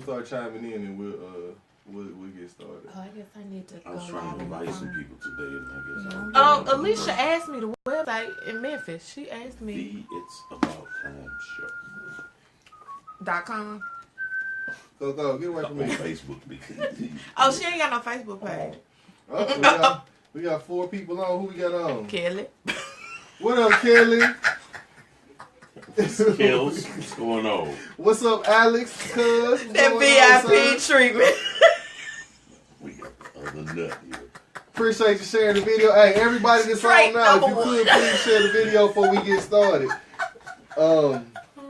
start chiming in and we'll get started. Oh, I guess I need to go. I was trying to invite some people today, and I guess Alicia asked me the website in Memphis. She asked me. The It's About Time Show. .com. Go, get away from me. Facebook. Oh, she ain't got no Facebook page. Oh, we got 4 people on. Who we got on? Kelly. What up, Kelly? Kills. What's going on? What's up, Alex? Cuz? That VIP treatment. We got the other nut here. Appreciate you sharing the video. Hey, everybody that's on now, if you number could, please share the video before we get started. Oh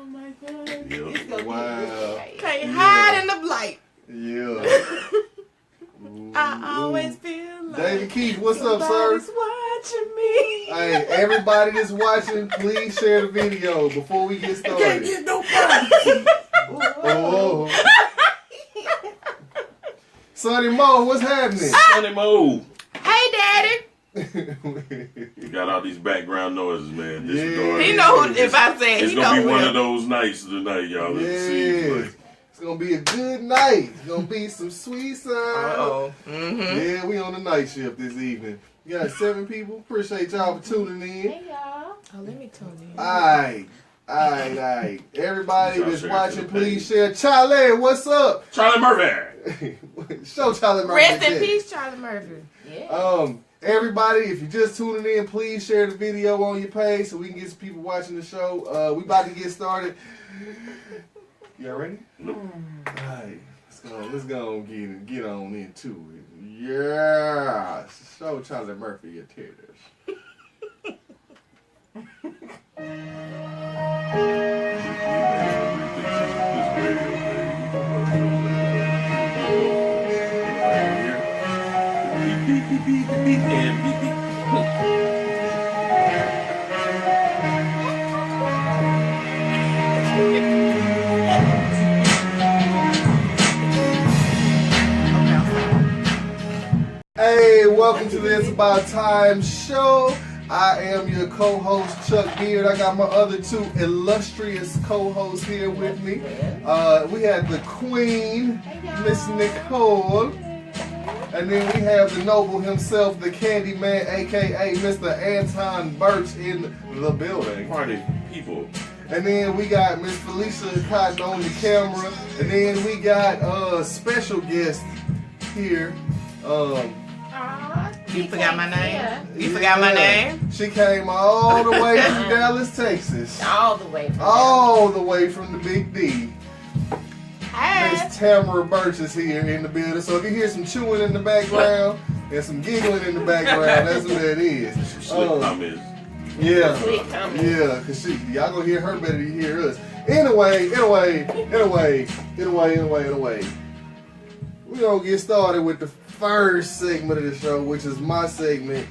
my God. Yep. Wow. Can't hide in the light. Yeah. I always feel like David Keith, what's up, sir? somebody's watching me. Hey, everybody that's watching, please share the video before we get started. Can't get no privacy. Oh. Sonny Mo, what's happening? Sonny Mo. Hey, Daddy. You got all these background noises, man. Yeah. He know who, if I say It's he gonna know be one who. of those nights tonight, y'all. Let's Yeah. see. Like, It's gonna be a good night. It's gonna be some sweet sound. Uh-oh. Mm-hmm. Yeah, we on the night shift this evening. We got 7 people. Appreciate y'all for tuning in. Hey, y'all. Oh, let me tune in. Alright. Everybody Y'all that's share watching, to the please page. share. Charlie, what's up? Charlie Murphy. Show Charlie Murphy. Rest in that. peace, Charlie Murphy. Yeah. Everybody, if you're just tuning in, please share the video on your page so we can get some people watching the show. We about to get started. Y'all ready? Alright, let's go and get on into it. Yeah, show Charlie Murphy your titties. Hey, welcome to the It's About Time show. I am your co-host, Chuck Beard. I got my other 2 illustrious co-hosts here with me. We have the Queen, Miss Nicole. And then we have the noble himself, the Candy Man, a.k.a. Mr. Anton Birch in the building. Party people. And then we got Miss Felicia Cotton on the camera. And then we got a special guest here. You forgot my name? You forgot my name? She came all the way from Dallas, Texas. All the way from All the way from the Big D. Hey. Miss Tamara Birch is here in the building. So if you hear some chewing in the background and some giggling in the background, that's what that is. Slick comments. Yeah. Slick comments. Yeah, because y'all gonna hear her better than you hear us. Anyway. We're gonna get started with the first segment of the show, which is my segment.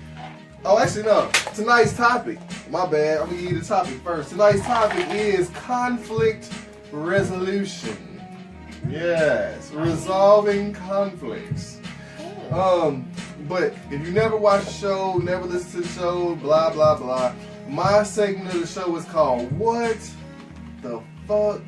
Oh, actually, no. Tonight's topic. My bad. I'm gonna give you the topic first. Tonight's topic is conflict resolution. Yes, resolving conflicts. But if you never watch the show, never listen to the show, blah blah blah. My segment of the show is called "What the Fuck,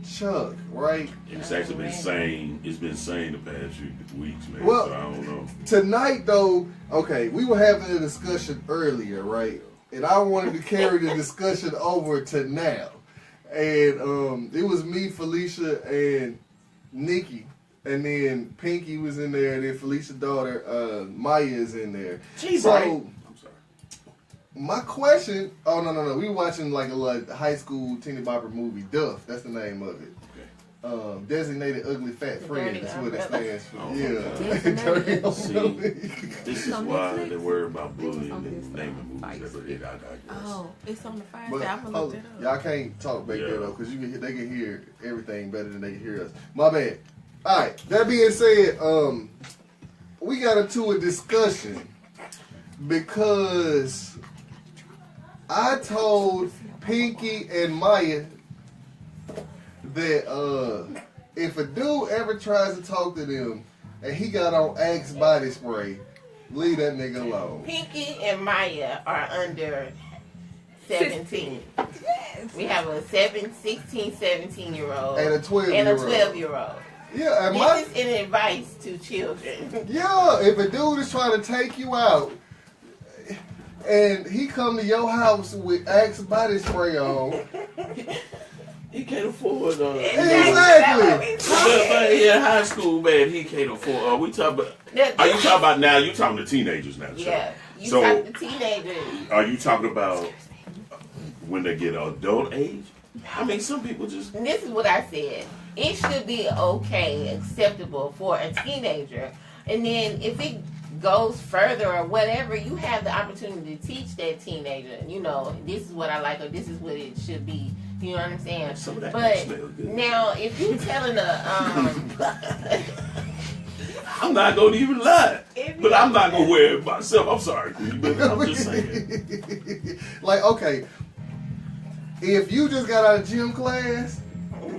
Chuck?" Right? It's actually been sane. It's been sane the past few weeks, man. Well, so I don't know. Tonight, though, okay, we were having a discussion earlier, right? And I wanted to carry the discussion over to now. And it was me, Felicia, and Nikki. And then Pinky was in there, and then Felicia's daughter, Maya, is in there. Jeez, so, right. I'm sorry. my question, oh, no. We were watching like a high school teeny bopper movie, Duff. That's the name of it. Designated Ugly Fat Friend. That's what it stands for. Oh, Yeah. Dirty See, Umbrella. this is why they worry about bullying and naming movies. I digress. Oh, it's on the fire. But I'm gonna look that up. y'all can't talk back Yeah. there though, because they can hear everything better than they can hear us. My bad. All right. That being said, we got into a discussion because I told Pinky and Maya that if a dude ever tries to talk to them and he got on Axe body spray, leave that nigga alone. Pinky and Maya are under 17. We have a 16, 17-year-old And a 12-year-old. And a 12-year-old. Yeah, and This is an advice to children. yeah, if a dude is trying to take you out and he come to your house with Axe body spray on, He can't afford exactly. But in high school, man, he can't afford. We talking about? Are you talking about now? You talking to teenagers now? Chuck? Yeah, you So- talk to teenagers. Are you talking about when they get adult age? I mean, some people just. And this is what I said. It should be okay, acceptable for a teenager. And then if it goes further or whatever, you have the opportunity to teach that teenager, you know, this is what I like or this is what it should be. You know what I'm saying? Some of that But smells good. now, if you telling I'm not gonna even lie, If but you- I'm not gonna wear it myself. I'm sorry, Queen, but I'm just saying. Like, okay, if you just got out of gym class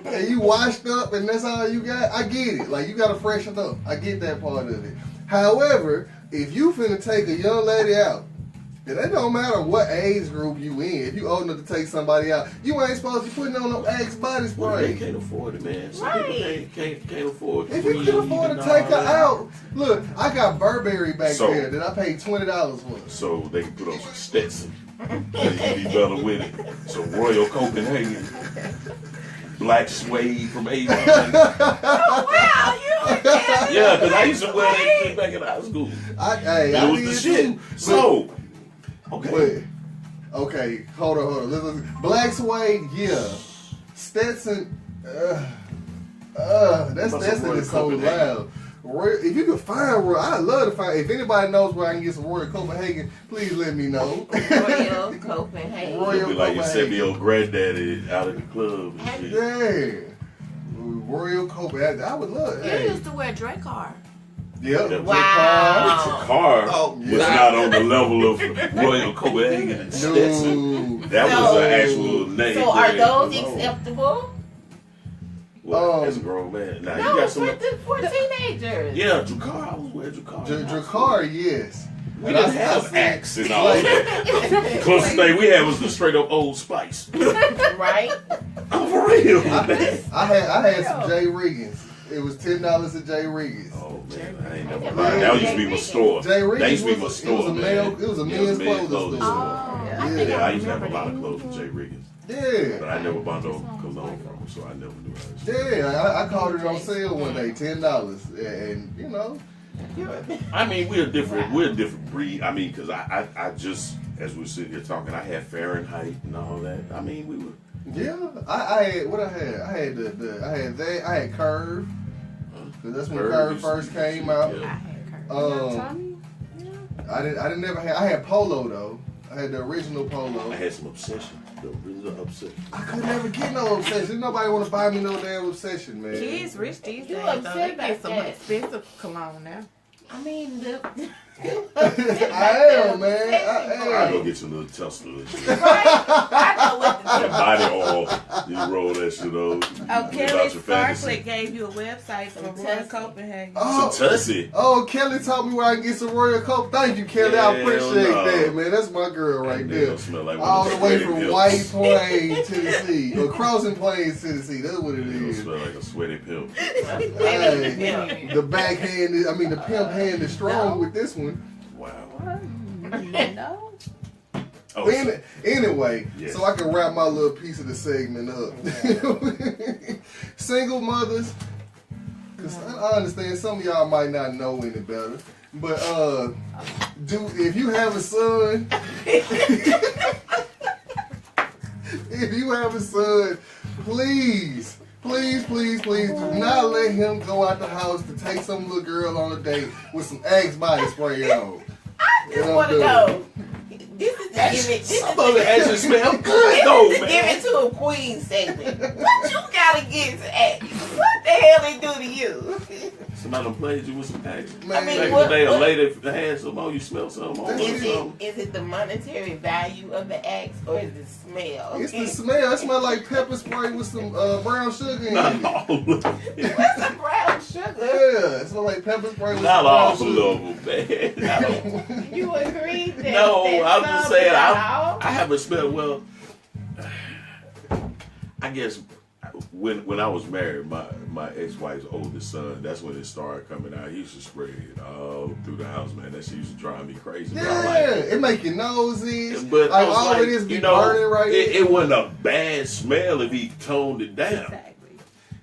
and you washed up and that's all you got, I get it. Like, you got to freshen up. I get that part of it. However, if you finna take a young lady out, and it don't matter what age group you in, if you old enough to take somebody out, you ain't supposed to be putting on no Axe body Well, they spray. can't afford it, man. Some Right. people can't afford. If you Creed can afford to and take all her that. out, look, I got Burberry back So- there that I paid $20 for. So they can put on some Stetson. They can be better with it. Some Royal Copenhagen. Black suede from Avon. wow, you Yeah, because I used to wear that shit back in high school. I It was the did shit. too. So, okay. Wait. Okay, hold on. Listen. Black suede, yeah. Stetson, that Some Stetson Royal is so Copenhagen. loud. If you can find Royal, I'd love to find. If anybody knows where I can get some Royal Copenhagen, please let me know. Royal Copenhagen. Royal- It'll be like you sent me old granddaddy out at the club and shit. Yeah. Royal Copenhagen. I would love You that. used to wear Dracar. Yep. Wow. But your car Oh, was yeah. not on the level of Royal Copenhagen and Stetson. No. That was So- an actual name. So are brand those cologne. acceptable? Well, as a grown man. Now, you No, got some. for teenagers. Yeah, Dracar. I was wearing Dracar. Dracar, yes. We And didn't I have see- Axe and all like- that. Closest thing we had was the straight up Old Spice. Right? I'm for real. I had some J. Riggins. It was $10 at J. Riggins. Oh man, I ain't never Yeah, mind. That used to be my store. J. That Riggins used to be my was, store, it was a man. male, it was a men's clothing store. Oh, Yeah. I think Yeah, I used to have a remember lot of that. clothes from J. Riggins. But Yeah, I never bought no cologne from him, so I never knew how to. yeah. I caught it on sale one day, $10, and you know, I mean, we're a different breed. I mean, because I just, as we sit here talking, I had Fahrenheit and all that. I mean, we were. yeah. I had what I had. I had Curve. 'Cause that's when Curve used to first be- came out. I Yeah. had Kurt. Um, I didn't never have. I had Polo though. I had the original Polo. I had some obsession. The original obsession. I could never get no obsession. Nobody want to buy me no damn obsession, man. Kids rich these You days, though. upset They about get some that. expensive cologne now. I mean, I am, man. I go get your little Tesla. I know what to That do. body oil. You roll that shit over. Oh, Kelly Without your fantasy. Sparklet gave you a website for Some Royal Tussie. Copenhagen. Oh, Some Tussie. oh, Kelly taught me where I can get some Royal Coke. Thank you, Kelly. I Hell appreciate no. that, man. That's my girl right That there. nigga smell like one All of the those way sweaty from pills. White Plains, Tennessee, or Crossing Plains, Tennessee. That's what it It is. smell like a sweaty pill. Hey, the backhand, I mean the pimp hand is strong with this one. Wow. No. Oh, so- Anyway, Yes. so I can wrap my little piece of the segment up. Single mothers, because I understand some of y'all might not know any better, but if you have a son, if you have a son, please do not let him go out the house to take some little girl on a date with some Axe body spray on. I just want to know. This is to give it. This Some of it actually is smell this good is though, to give man. it to a queen segment. What you gotta get to act? What the hell they do to you? Somebody done played you with some Axe. Man, I mean, Back in what- the day, a what- lady had some. Oh, you smell something? Oh, Is something. Is it the monetary value of the axe or is it smell? It's the smell. It smells like pepper spray with some brown sugar in it. Not all of it. What's the brown sugar? Yeah, it smells like pepper spray with Not some all brown of sugar. them, man. You agree that? No, that I'm just some saying. not all? I haven't smelled well. I guess when I was married, my ex-wife's oldest son, that's when it started coming out. He used to spray it all through the house, man. That shit used to drive me crazy. But Yeah, I like it. it make your noses. But Like I was all like, it is be you know, burning right it wasn't a bad smell if he toned it down. Exactly.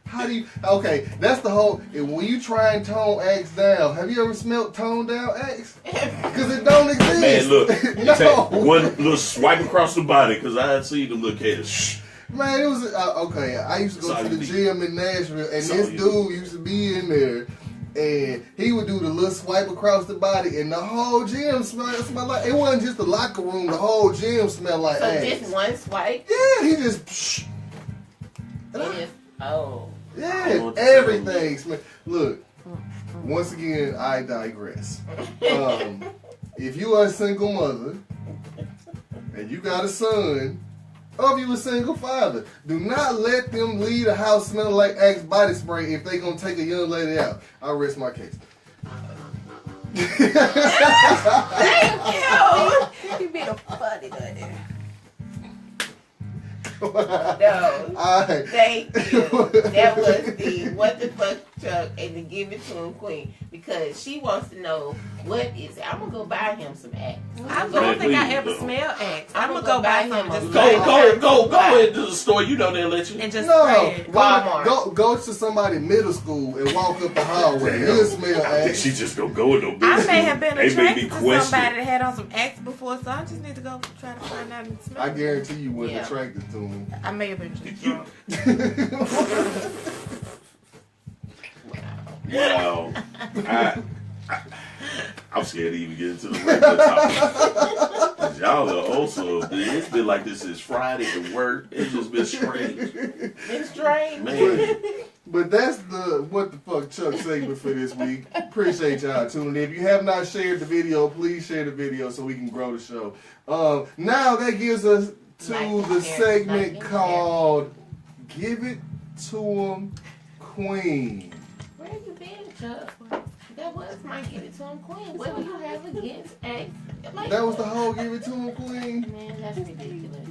How do you? Okay, that's the whole. When you try and tone Axe down, have you ever smelled toned down Axe? Because it don't exist. Man, look, you no. take one little swipe across the body, because I had seen them look at it. Shh. Man, it was okay. I used to go That's to all the you gym in Nashville, and That's all this you dude used to be in there, and he would do the little swipe across the body, and the whole gym smelled like it wasn't just the locker room. The whole gym smelled like So Axe. just one swipe. Yeah, he just. Psh, It is. Oh. I yeah, don't want to everything smell. Look, once again, I digress. If you are a single mother and you got a son, or if you a single father, do not let them leave the house smelling like Axe body spray if they gonna take a young lady out. I'll rest my case. You being a funny buddy. No. Alright. Thank you. That was the what the fuck Chuck and the give it to him queen, because she wants to know what is it. I'm gonna go buy him some Axe. I Man, don't think I please ever don't. smell Axe. I'm I'm gonna gonna go buy him some a just little- Go ahead to the store. You know they'll let you. and just No, spray it. Walmart. go to somebody middle school and walk up the hallway. Damn. You'll smell I think Axe. she just gonna go with no I business. may have been They made attracted me to question. somebody that had on some Axe before, so I just need to go try to find out and smell. I guarantee you wasn't Yeah. attracted to him. I may have been just You- drunk. Wow. I'm scared to even get into the regular topic. 'Cause y'all are also, it's been like this since Friday at work. It's just been strange. It's strange. Man. But that's the what the fuck Chuck segment for this week. Appreciate y'all tuning in. If you have not shared the video, please share the video so we can grow the show. Now that gives us to Like the and share, segment like and called "Give It to 'Em, Queen." Where you been, Chuck? That was my give it to him queen. What do you have against Axe? Like, That was the whole "Give It to 'Em, Queen." Man, that's ridiculous.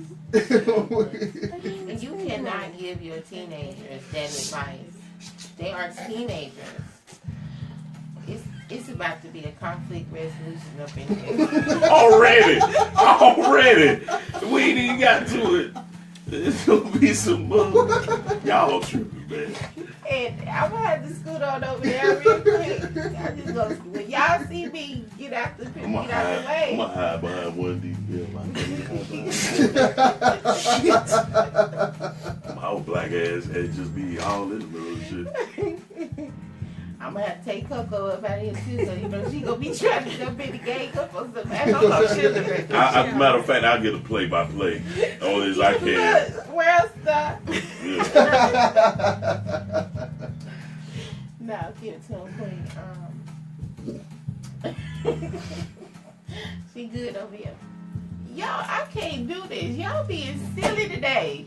And you cannot give your teenagers that advice. They are teenagers. It's about to be a conflict resolution up in here. Already. We ain't even got to it. There's gonna be some y'all tripping, man. And I'm gonna have to scoot on over there real quick. I just go when y'all see me get out the I'm gonna way. hide behind one detail. Shit. My old black ass had just be all in the middle of shit. I'm gonna have to take Coco up out of here too, so you know she gonna be trying to jump in the game up on some Matter of fact, I'll get a play-by-play only as I can. World star. Yeah. No, give it to him, queen. She good over here. Y'all, I can't do this. Y'all being silly today.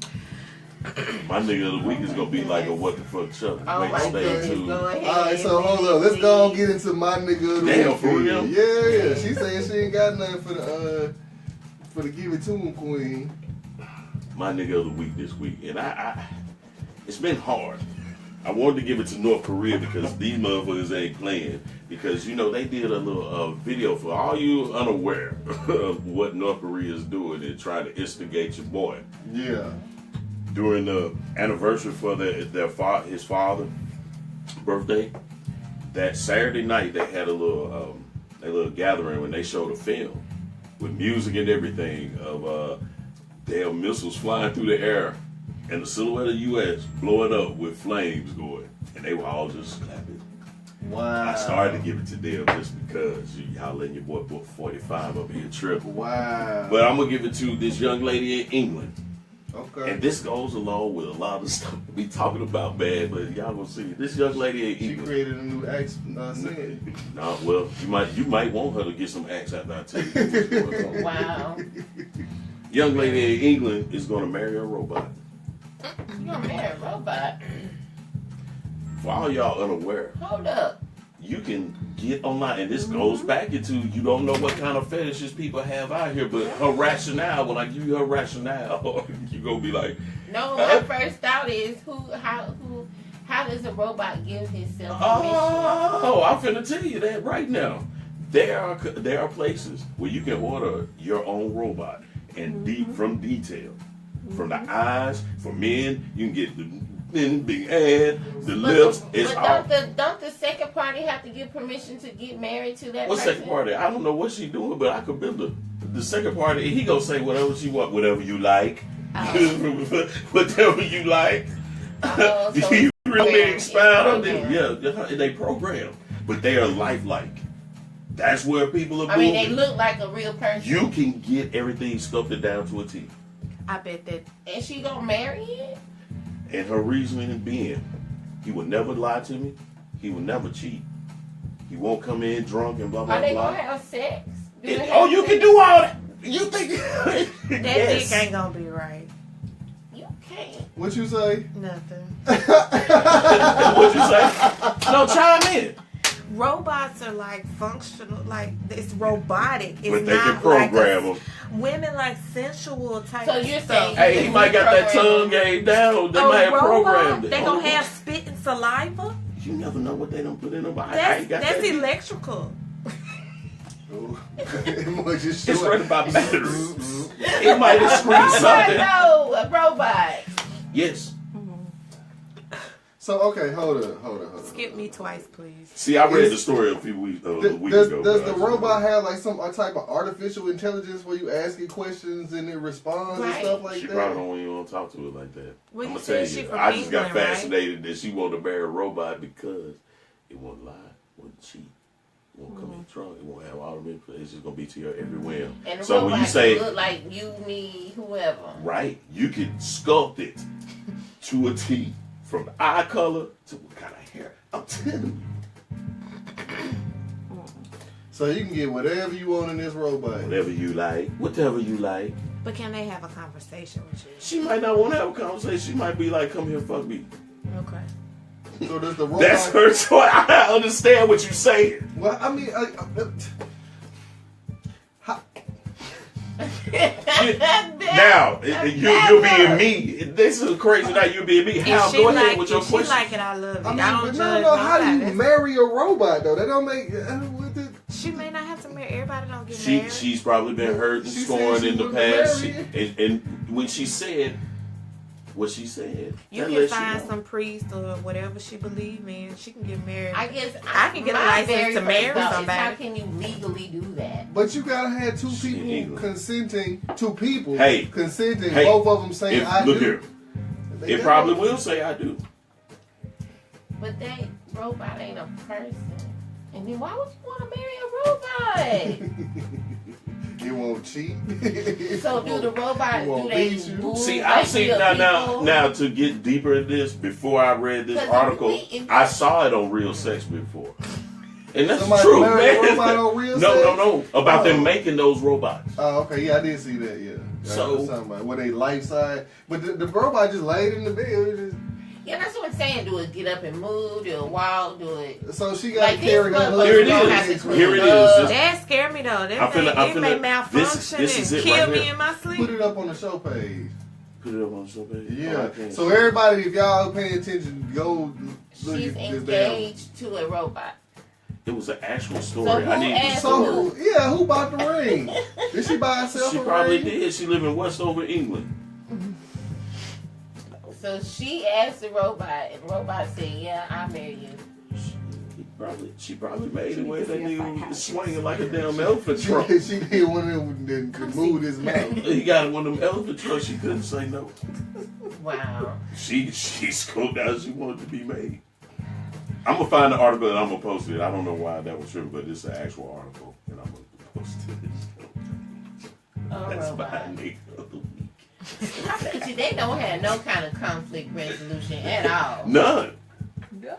My nigga of the week is gonna be like a what the fuck Chuck. Oh Wait, my stay goodness, tuned. go ahead. Alright, so hold on. Let's go and get into my nigga of the Damn, week. for real? Yeah, she saying she ain't got nothing for the "Give It to 'Em, Queen." My nigga of the week this week, and I it's been hard. I wanted to give it to North Korea because these motherfuckers ain't playing. Because you know they did a little video for all you unaware of what North Korea is doing and trying to instigate your boy. Yeah. During the anniversary for his father birthday, that Saturday night they had a little gathering when they showed a film with music and everything of damn missiles flying through the air and the silhouette of the U.S. blowing up with flames going, and they were all just clapping. Wow. I started to give it to them just because y'all letting your boy put 45 up here tripping. Wow. But I'm gonna give it to this young lady in England. Okay. And this goes along with a lot of stuff we talking about, man. But y'all gonna see this young lady in She England. created a new scene. Nah, well, you might want her to get some acts after I tell you what's going on. Wow. Young lady in England is gonna marry a robot. You gonna marry a robot? For all y'all unaware, Hold up. you can get online, and this goes back into you don't know what kind of fetishes people have out here, but her rationale, when I give you her rationale, you gonna be like, No, my first thought is how does a robot give himself permission? oh, I'm finna tell you that right now. There are places where you can order your own robot and from detail, from the eyes. For men, you can get the big head, the lips. It's all. Don't the second party have to give permission to get married to that What person? second party? I don't know what she doing, but I could build her. The second party, he gonna say whatever she want, whatever you like, whatever you like. Oh, so You really it's expound on them. programmed. Yeah, they program, but they are lifelike. That's where people are I moving. mean, they look like a real person. You can get everything sculpted down to a T. I bet that. And she gonna marry it? And her reasoning being, he will never lie to me. He will never cheat. He won't come in drunk and blah blah Are they blah. gonna have sex? Do they have Oh, you sex? can do all that. You think That yes. dick ain't gonna be right. You can't. What you say? Nothing. What'd you say? No, chime in. Robots are like functional, like it's robotic. It's But they not can program like them. women like sensual type. So you're stuff. saying- Hey, he might got that tongue game down. They A might have robot, programmed it. they gonna have spit and saliva. You never know what they done put in them. I That's ain't got that's that. electrical. It was just It's short. right about batteries. It might have screamed something. No, a robot. Yes. So okay, hold up. Skip me twice, please. See, I read the story a few weeks ago. Does the robot have like some type of artificial intelligence where you ask it questions and it responds and Right. stuff like She that? probably don't even want to talk to it like that. Well, I'm you gonna tell said she you, from I just got England, right? fascinated that she wanted to marry a robot because it won't lie, won't cheat, it won't come in drunk, it won't have all the info. It's just gonna be to your every whim. And the So robot when you say can look like you, me, whoever. right, you can sculpt it to a T, from the eye color to what kind of hair. I'm telling you, So you can get whatever you want in this robot. whatever you like, whatever you like. But can they have a conversation with you? She might not want to have a conversation. She might be like, "Come here, fuck me." Okay. So does the robot? That's her choice. I understand what you're saying. Well, I mean, Now, you're being me. This is crazy. Now you're being me. How? If she Go ahead like, with your if she question. like it, I love it. I mean, I don't but judge no. How do you nobody. marry a robot though? That don't make. She may not have to marry. Everybody don't get married. She's probably been hurt and She scorned said she in the wouldn't past. marry And when she said what she said, You that can lets find know. some priest or whatever she believes in. She can get married. I guess I can get a my license very to first marry thought is, somebody. How can you legally do that? But you gotta have two She people illegal. consenting. Two people Hey. consenting. Hey. Both of them saying If, I look do. here, They it do. probably will say I do. But that robot ain't a person. And then why would you want to marry a robot? You won't cheat. So do the robots, He do won't they beat you. move See, like I've seen real now people? to get deeper in this. Before I read this 'Cause if article, we- I saw it on Real Sex before, and that's Somebody true, married a man. robot on Real no, Sex? no, about Oh. them making those robots. Oh, okay, yeah, I did see that. Yeah. So- That's something about where they life size, but the robot just laid in the bed. It just- Yeah, that's what I'm saying. Do it get up and move? Do it walk? Do it? So she got Like to carry this her motherfucker Here it don't is. have to clean Here it up. is. That scared me though. That I'm it may finna- malfunction this is and it kill right me here. in my Put sleep. it up on the show page. Put it up on the show page. Oh, I Yeah. can't So see. everybody, if y'all paying attention, go look She's at this damn. engaged to a robot. It was an actual story. So who I need the asked story. So who bought the ring? Did she buy herself She a probably ring? did. She live in Westover, England. So she asked the robot, and the robot said, "Yeah, I'll marry you." She probably made it where that nigga was swinging like a damn elephant trunk. She did one of them to move his mouth. He got one of them elephant trucks. She couldn't say no. Wow. She scoped out she wanted to be made. I'm gonna find the article and I'm gonna post it. I don't know why that was true, but it's an actual article and I'm gonna post it. That's robot. my nigga of the week. I bet you they don't have no kind of conflict resolution at all. None. No.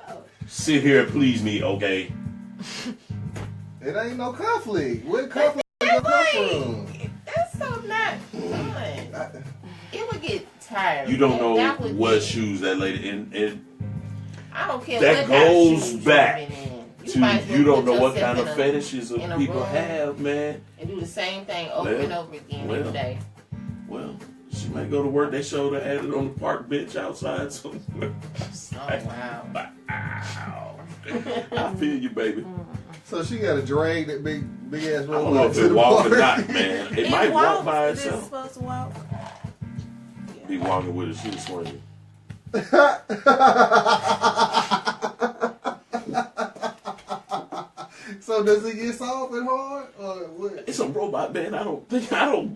Sit here and please me, okay? It ain't no conflict. Where conflict gonna come from? That's so not fun. It would get tired. You don't That know would what get- shoes that lady and I don't care that what kind of goes shoes back. you've been in. might as well You don't put know what yourself kind of in a- fetishes in a people room have, man. and do the same thing over and over again every day. Well, she might go to work. They showed her had it on the park bench outside somewhere. Oh wow. Wow. I feel you, baby. So she got to drag that big ass I don't robot know if to it the walk park. or not, man. It might walk by Is it itself. supposed to walk? Be walking with her. She was swinging. So does it get soft and hard, or what? It's a robot, man. I don't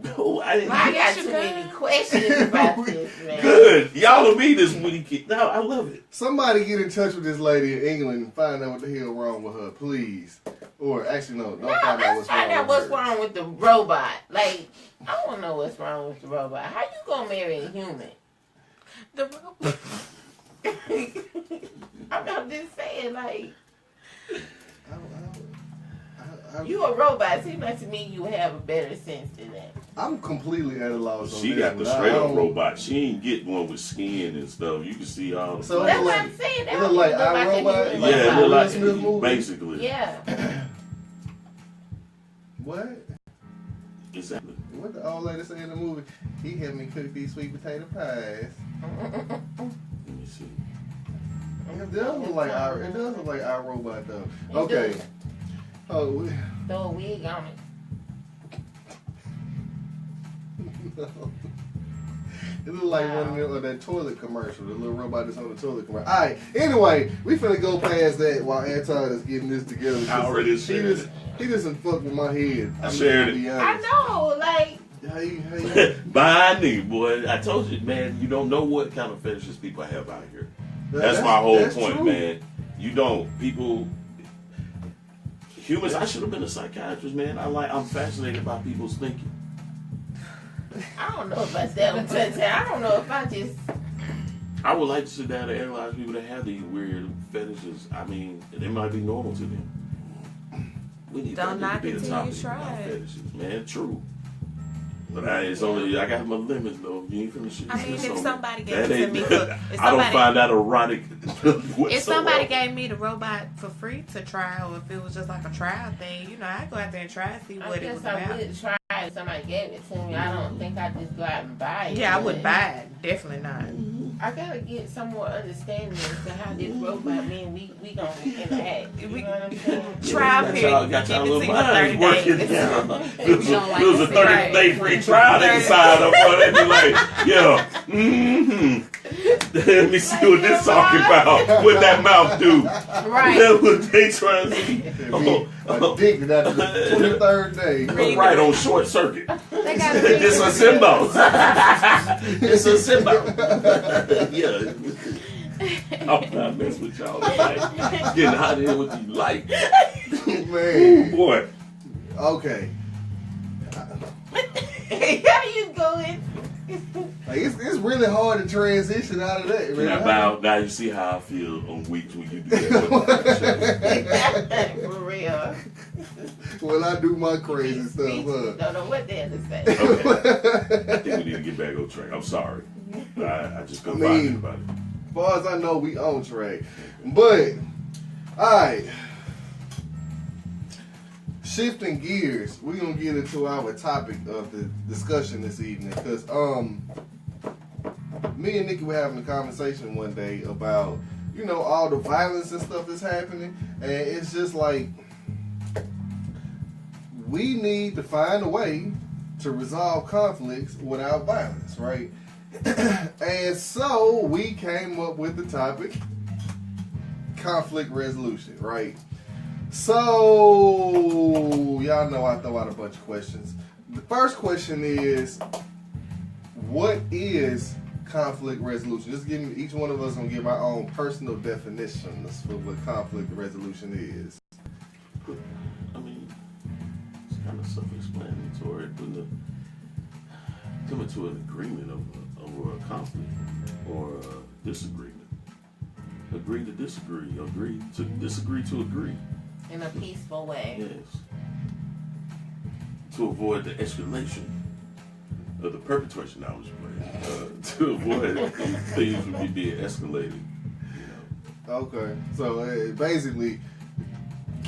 know. I didn't. I got you too could. many questions about this, man. Good. Y'all will be this week. No, I love it. Somebody get in touch with this lady in England and find out what the hell wrong with her, please. Or actually, no, don't No, find out let's what's find wrong out with what's her. wrong with the robot. Like, I don't know what's wrong with the robot. How you gonna marry a human? The robot. I'm just saying, like, I- you a robot. Seems like to me you would have a better sense than that. I'm completely at a loss. on She this got the one. I straight up don't- robot. She ain't get one with skin and stuff. You can see all the. So- That's look what like- I'm saying. That it don't look like even look like a iRobot? human Like yeah, it Will look like Smith movie? basically. Yeah. What? Exactly. What the old lady say in the movie? He had me cook these sweet potato pies. Let me see. It does look like our robot though. It Okay. does. Oh, we, Throw a wig on it. it look like one of them, that toilet commercial. The little robot that's on the toilet commercial. All right. Anyway, we finna go past that while Anton is getting this together. I already shared He just fucked with my head. I I'm shared gonna be I honest. know, like, How you? By me, boy. I told you, man. You don't know what kind of fetishes people have out here. That's my whole point, true. man. You don't. People, humans. I should have been a psychiatrist, man. I'm fascinated by people's thinking. I don't know if I said I don't know if I just. I would like to sit down and analyze people that have these weird fetishes. I mean, they might be normal to them. We need Don't that knock to be it a till topic you about try it. fetishes, man. True. But I got my limits though. You ain't finna shit. I mean, this if on me. somebody gave That it to ain't- me for, if I don't somebody, find that erotic. if somebody gave me the robot for free to try, or if it was just like a trial thing, I'd go out there and try and see I what it guess was I about. would try if somebody gave it to me. I don't think I'd just go out and buy it. Yeah, I wouldn't But buy it. Definitely not. I gotta get some more understanding as to how this robot, we gonna interact. You know what I'm saying? Trial period. Got y'all Give it little to you for minds 30 working days. down. We It was don't like a to 30 see day it. free trial. They can sign up for it. They be like, yeah, let me see what this talking about. What that mouth do. Right. That's what they trying to see. Addicted after the 23rd day. Right on short circuit. They got This a symbol. It's a symbol. Yeah. I'm not messing with y'all tonight. Getting hot in with you light. Man. Ooh, boy. Okay. How you going? Like it's really hard to transition out of that, man. Now you see how I feel on weeks when you do that. For real. When I do my crazy stuff, Don't know what they have to say. Okay. I think we need to get back on track. I'm sorry. I just couldn't find anybody. As far as I know, we on track. But, alright. Shifting gears, we're going to get into our topic of the discussion this evening. Because, me and Nikki were having a conversation one day about, all the violence and stuff that's happening. And it's just like, we need to find a way to resolve conflicts without violence, right? And so we came up with the topic conflict resolution, right? So y'all know I throw out a bunch of questions. The first question is, what is conflict resolution? Just give me, each one of us gonna give our own personal definitions for what conflict resolution is. I mean, it's kind of self-explanatory. Coming to an agreement over a conflict or a disagreement. Agree to disagree. Agree to disagree to agree. In a peaceful way. Yes. To avoid the escalation of the perpetration, I was playing. To avoid things from being escalated. Okay, so basically,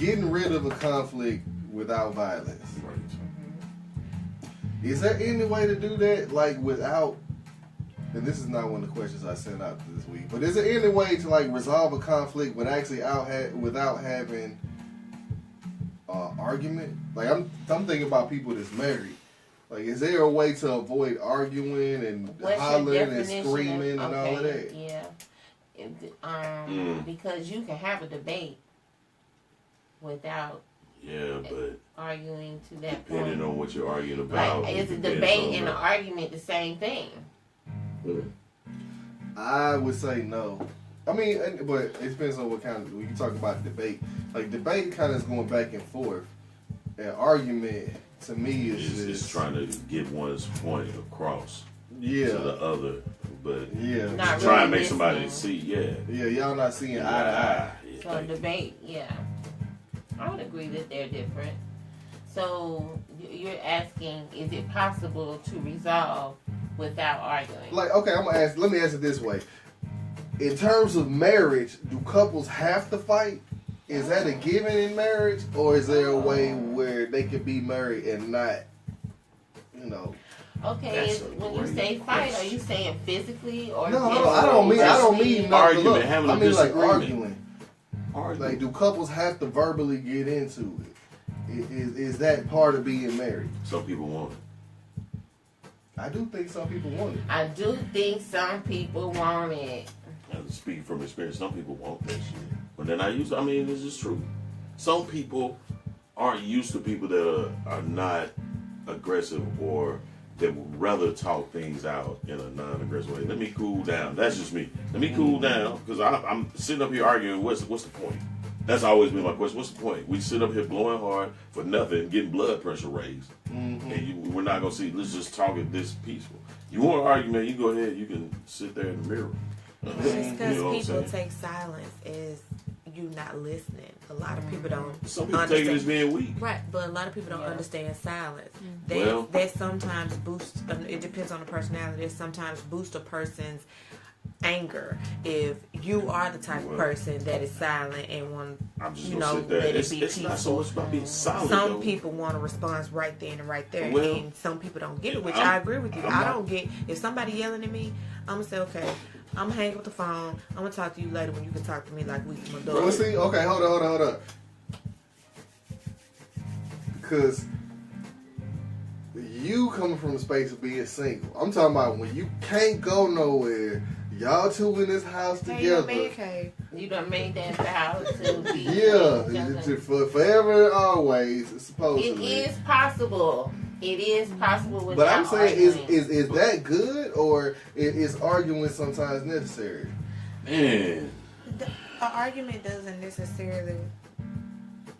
getting rid of a conflict without violence. Right. Is there any way to do that, like without? And this is not one of the questions I sent out this week, but is there any way to like resolve a conflict without having argument? Like I'm thinking about people that's married. Like, is there a way to avoid arguing and What's your hollering and definition screaming of- and all of okay, that? Yeah. Because you can have a debate without Yeah, but arguing to that depending point. on what you're arguing about, Like, is a depends debate on and the- an argument the same thing? I would say no. I mean, but it depends on what kind of. When you talk about debate, like debate kind of is going back and forth. An argument to me is It's just trying to get one's point across to yeah, the other, but yeah, Not try really and make somebody listening. see. Yeah. yeah. Y'all not seeing eye to eye. Yeah, So a debate, yeah. I would agree that they're different. So you're asking, is it possible to resolve without arguing? Like, okay, I'm gonna ask. Let me ask it this way: in terms of marriage, do couples have to fight? Is that a given in marriage, or is there a way where they could be married and not, you know? Okay, That's a when you great say fight, question. are you saying physically or No, just I don't mean Argument, nothing. Look, having I a mean like disagreement. arguing. Argue. Like, do couples have to verbally get into it? Is that part of being married? Some people want it. I do think some people want it. I do think some people want it. And speaking from experience, some people want that shit. But then this is true. Some people aren't used to people that are not aggressive or that would rather talk things out in a non-aggressive way. Let me cool down. That's just me. Let me cool down because I'm sitting up here arguing. What's the point? That's always been my question. What's the point? We sit up here blowing hard for nothing, getting blood pressure raised, and we're not gonna see. Let's just talk it this peaceful. You want an argument? You go ahead. You can sit there in the mirror. Just You know because what I'm people saying? take silence is you not listening. A lot of people don't Some people take it as being weak. Right, but a lot of people don't understand silence. Well- That sometimes boosts. It depends on the personality. It sometimes boosts a person's anger if you are the type of person that is silent and want I'm just you gonna know sit there. let it It's be not so peaceful. much about being silent. Some though. people want a response right then and right there, Well, and some people don't get it, which I'm- I agree with you. I'm I not- don't get if somebody yelling at me. I'm gonna say, okay, I'm gonna hang up the phone. I'm gonna talk to you later when you can talk to me like we can adults. Well, see, okay, hold on. Because you coming from a space of being single. I'm talking about when you can't go nowhere. Y'all two in this house Hey, your together. man cave. You done made that vow to be Yeah, together. for forever and always, It supposedly. is possible. It is possible without But I'm saying, arguing. is that good, or is arguing sometimes necessary? Man, An argument doesn't necessarily.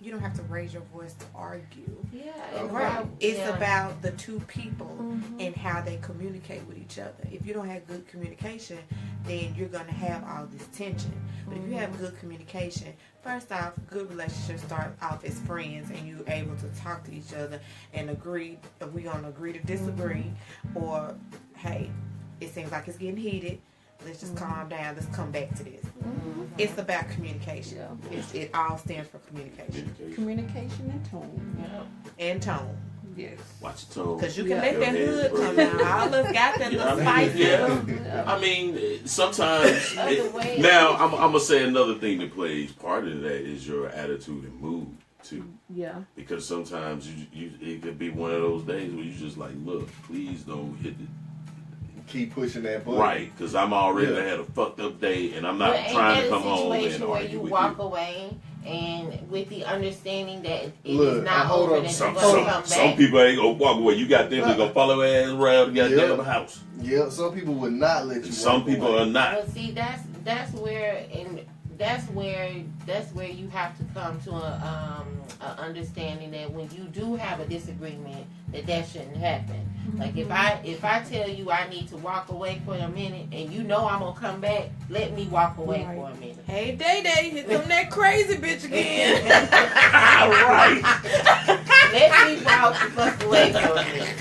You don't have to raise your voice to argue. Yeah, Okay. Right. It's yeah. about the two people and how they communicate with each other. If you don't have good communication, then you're going to have all this tension. But if you have good communication, first off, good relationships start off as friends and you're able to talk to each other and agree if we're going to agree to disagree or, hey, it seems like it's getting heated. Let's just calm down. Let's come back to this. It's about communication. It all stands for communication Communication and tone. and tone. Yes. watch your tone. Because you can Yeah. let that Your hood head, come bro. out. All of us got that Yeah, little I mean, spice yeah. in them. I mean, sometimes. Other way. Now, I'm gonna say another thing that plays part of that is your attitude and mood too. Yeah. Because sometimes you it could be one of those days where you just like, look, please don't hit the Keep pushing that button. right, because I'm already Yeah. had a fucked up day and I'm not But ain't trying that to a come home and situation where argue you with walk you. away and with the understanding that it is Look, not hold over on. that Some, you're gonna some, come some back? people ain't gonna walk away. You got them that gonna follow their ass around the goddamn Yeah. house. Yeah, some people would not let you. Some walk people away. are not. Well, see, that's where you have to come to a understanding that when you do have a disagreement, that shouldn't happen. Like if I tell you I need to walk away for a minute, and you know I'm gonna come back, let me walk away Right. for a minute. Hey, Day Day, here come that crazy bitch again. Right. Let me walk the fuck away for a minute.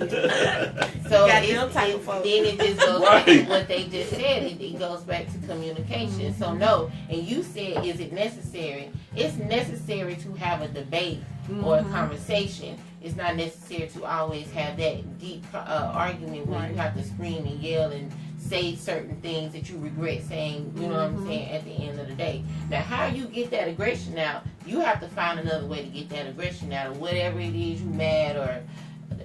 So got them type of folks. then it just goes Right. back to what they just said. It goes back to communication. So no, and you said, is it necessary? It's necessary to have a debate or a conversation. It's not necessary to always have that deep argument where you have to scream and yell and say certain things that you regret saying, you know what I'm saying, at the end of the day. Now, how you get that aggression out, you have to find another way to get that aggression out, or whatever it is you mad or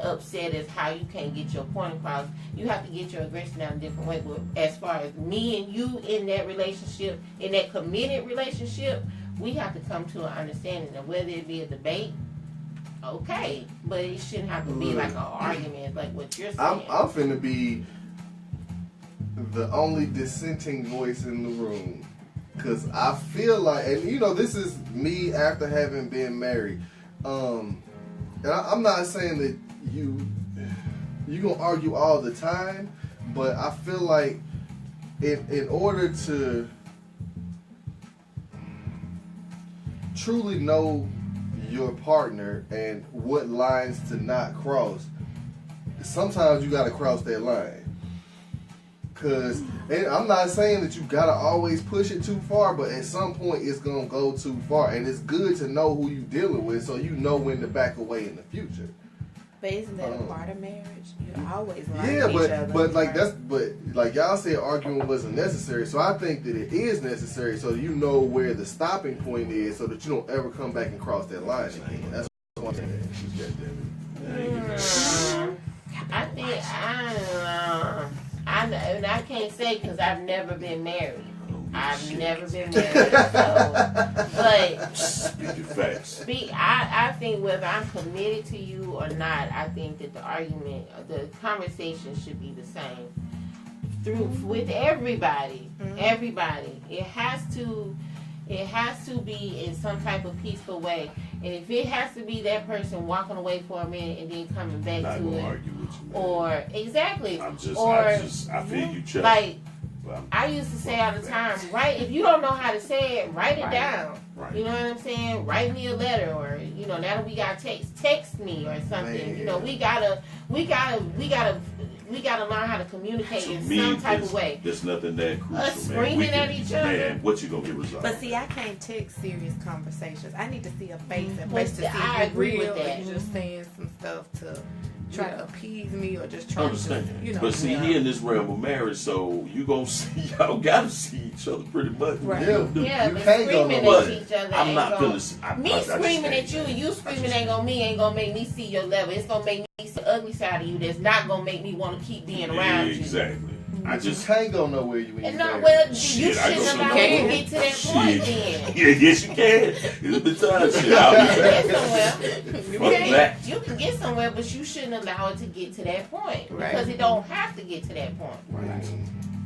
upset is how you can't get your point across. You have to get your aggression out in a different way. But as far as me and you in that relationship, in that committed relationship, we have to come to an understanding of whether it be a debate, okay, but it shouldn't have to be like an argument like what you're saying. I'm finna be the only dissenting voice in the room, because I feel like, and you know, this is me after having been married, and I'm not saying that you gonna argue all the time, but I feel like in order to truly know your partner and what lines to not cross, sometimes you gotta cross that line. Cause, and I'm not saying that you gotta always push it too far, but at some point it's gonna go too far, and it's good to know who you dealing with, so you know when to back away in the future. But isn't that a part of marriage? You always learn Yeah, each other. but like y'all said, arguing wasn't necessary. So I think that it is necessary, so you know where the stopping point is, so that you don't ever come back and cross that line again. That's one thing. I think I can't say because I've never been married. I've never been married, but Speak your facts. I think whether I'm committed to you or not, I think that the conversation should be the same with everybody. Everybody, it has to be in some type of peaceful way. And if it has to be that person walking away for a minute and then coming back Not to gonna it, argue with you, man. or exactly, I feel you, Chuck. like. Well, I used to say all the time, right? If you don't know how to say it, write it down. Right. You know what I'm saying? Write me a letter, or you know, now that we got text me or something. Man. You know, we gotta learn how to communicate To in me, some type of way. There's nothing that crucial, Us man. screaming We can- at each other. Man, what you gonna get resolved? But see, I can't take serious conversations. I need to see a face and Well, face to see I if agree you're with real that. or you just saying some stuff to try to appease me or just try Understand. to, you know. But see, he in this realm of marriage, so you gonna see, y'all gotta see each other pretty much. Right. Yeah, You but can't go screaming nowhere. at each other I'm ain't not gonna. gonna. Me screaming at you and you screaming ain't gonna make me see your level. It's gonna make me see the ugly side of you. That's not gonna make me want to keep being around you. Exactly. I You just. can't go nowhere you ain't And no, married. well, you Shit, I go shouldn't allow somewhere. me to get to that point then. Yeah, yes you can. It's the time. Shit, I'll be Get back. somewhere. You Fuck that. can get somewhere, but you shouldn't allow it to get to that point Right. because it don't have to get to that point.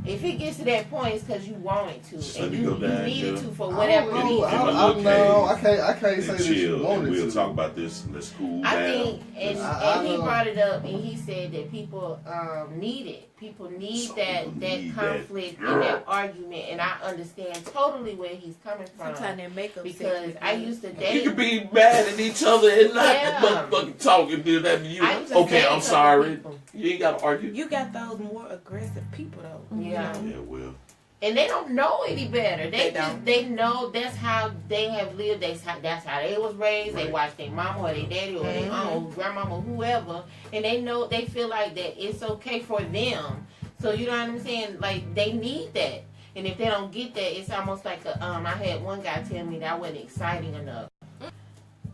If it gets to that point, it's because you want it to, So and you you go down need it here. to for I whatever don't know. reason. I can't And say that you chill, and wanted we'll to. talk about this. Let's cool I down. think, and he brought it up, and he said that people need it. People need Some that people that need conflict that. and that argument, and I understand totally where he's coming from. Sometimes they make up Because I used to You date. can be mad at each other and not Yeah. motherfucking talking to that you. I used to Okay, date a I'm couple sorry. people. You ain't gotta argue. You got those more aggressive people though. Yeah. Yeah, well. And they don't know any better. They They don't. they know that's how they have lived. That's how they was raised. They Right. watched their mama or their daddy or their uncle, grandmama, whoever, and they feel like that it's okay for them. So you know what I'm saying? Like they need that, and if they don't get that, it's almost like I had one guy tell me that I wasn't exciting enough.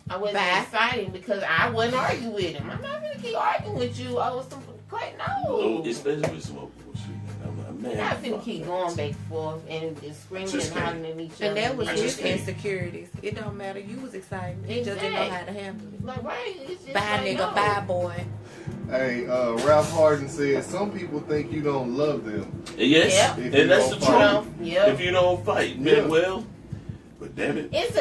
I wasn't exciting because I wouldn't argue with him. I'm not gonna keep arguing with you. I was quite no. Especially with some bullshit. I'm We're not gonna keep going back and forth and screaming Just and hollering at each other. And that was I his just can't. insecurities. It don't matter. You was excited. He just didn't know how to handle it. Like, right? It's just Bye, like, nigga. no. Bye, boy. Hey, Ralph Harden said some people think you don't love them. Yes, Yep. If you and that's the don't truth. fight. Yep. If you don't fight, Yeah. man, well, but damn it. It's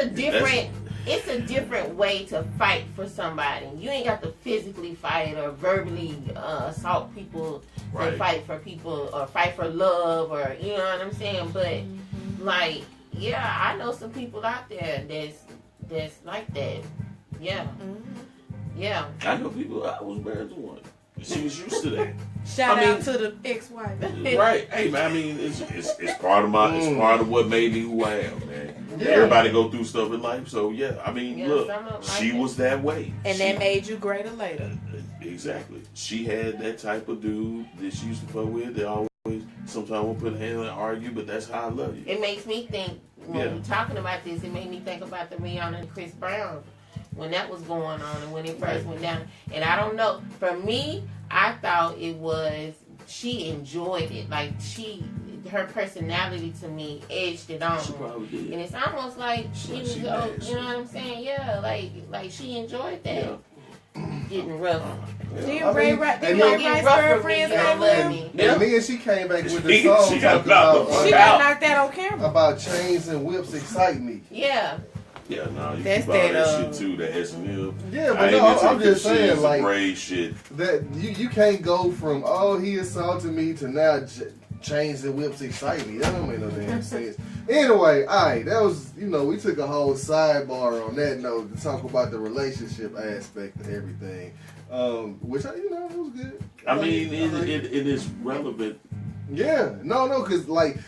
a different way to fight for somebody. You ain't got to physically fight or verbally assault people to Right. fight for people or fight for love or you know what I'm saying. But like, yeah, I know some people out there that's like that. Yeah, yeah. I know people. I was married to one. She was used to that. Shout I mean- out to the ex-wife. Right. Hey man, I mean it's part of my it's part of what made me who I am, man. Yeah. Everybody go through stuff in life, so yeah. I mean, Yeah, look, some of she like was that way. And She- that made you greater later. Exactly. She had that type of dude that she used to fuck with. They always sometimes won't put a hand and argue, but that's how I love you. It makes me think when Yeah. we're talking about this. It made me think about the Rihanna and Chris Brown when that was going on and when it first went down. And I don't know. For me, I thought it was she enjoyed it. Like her personality to me edged it on. She probably did. And it's almost like She she was, mad, you know what I'm saying? Yeah, like she enjoyed that. Yeah. Getting rough. Did I Ray mean, Rice and Ray then- Rice rough with me, girlfriends you have don't love them? me. Yeah. And then she came back with the She song got talking about about, She the- got knocked out on camera. about chains and whips excite me. Yeah. Yeah, no, you That's keep all that that, shit too, that S&M. Yeah, I but ain't no, into I'm the just saying, shades, like, the braid shit. that you can't go from, oh, he assaulted me to now chains and whips excite me. That don't make no damn sense. Anyway, alright, that was, we took a whole sidebar on that note to talk about the relationship aspect of everything. Which, it was good. I mean, like it is relevant. Yeah, no, because, like,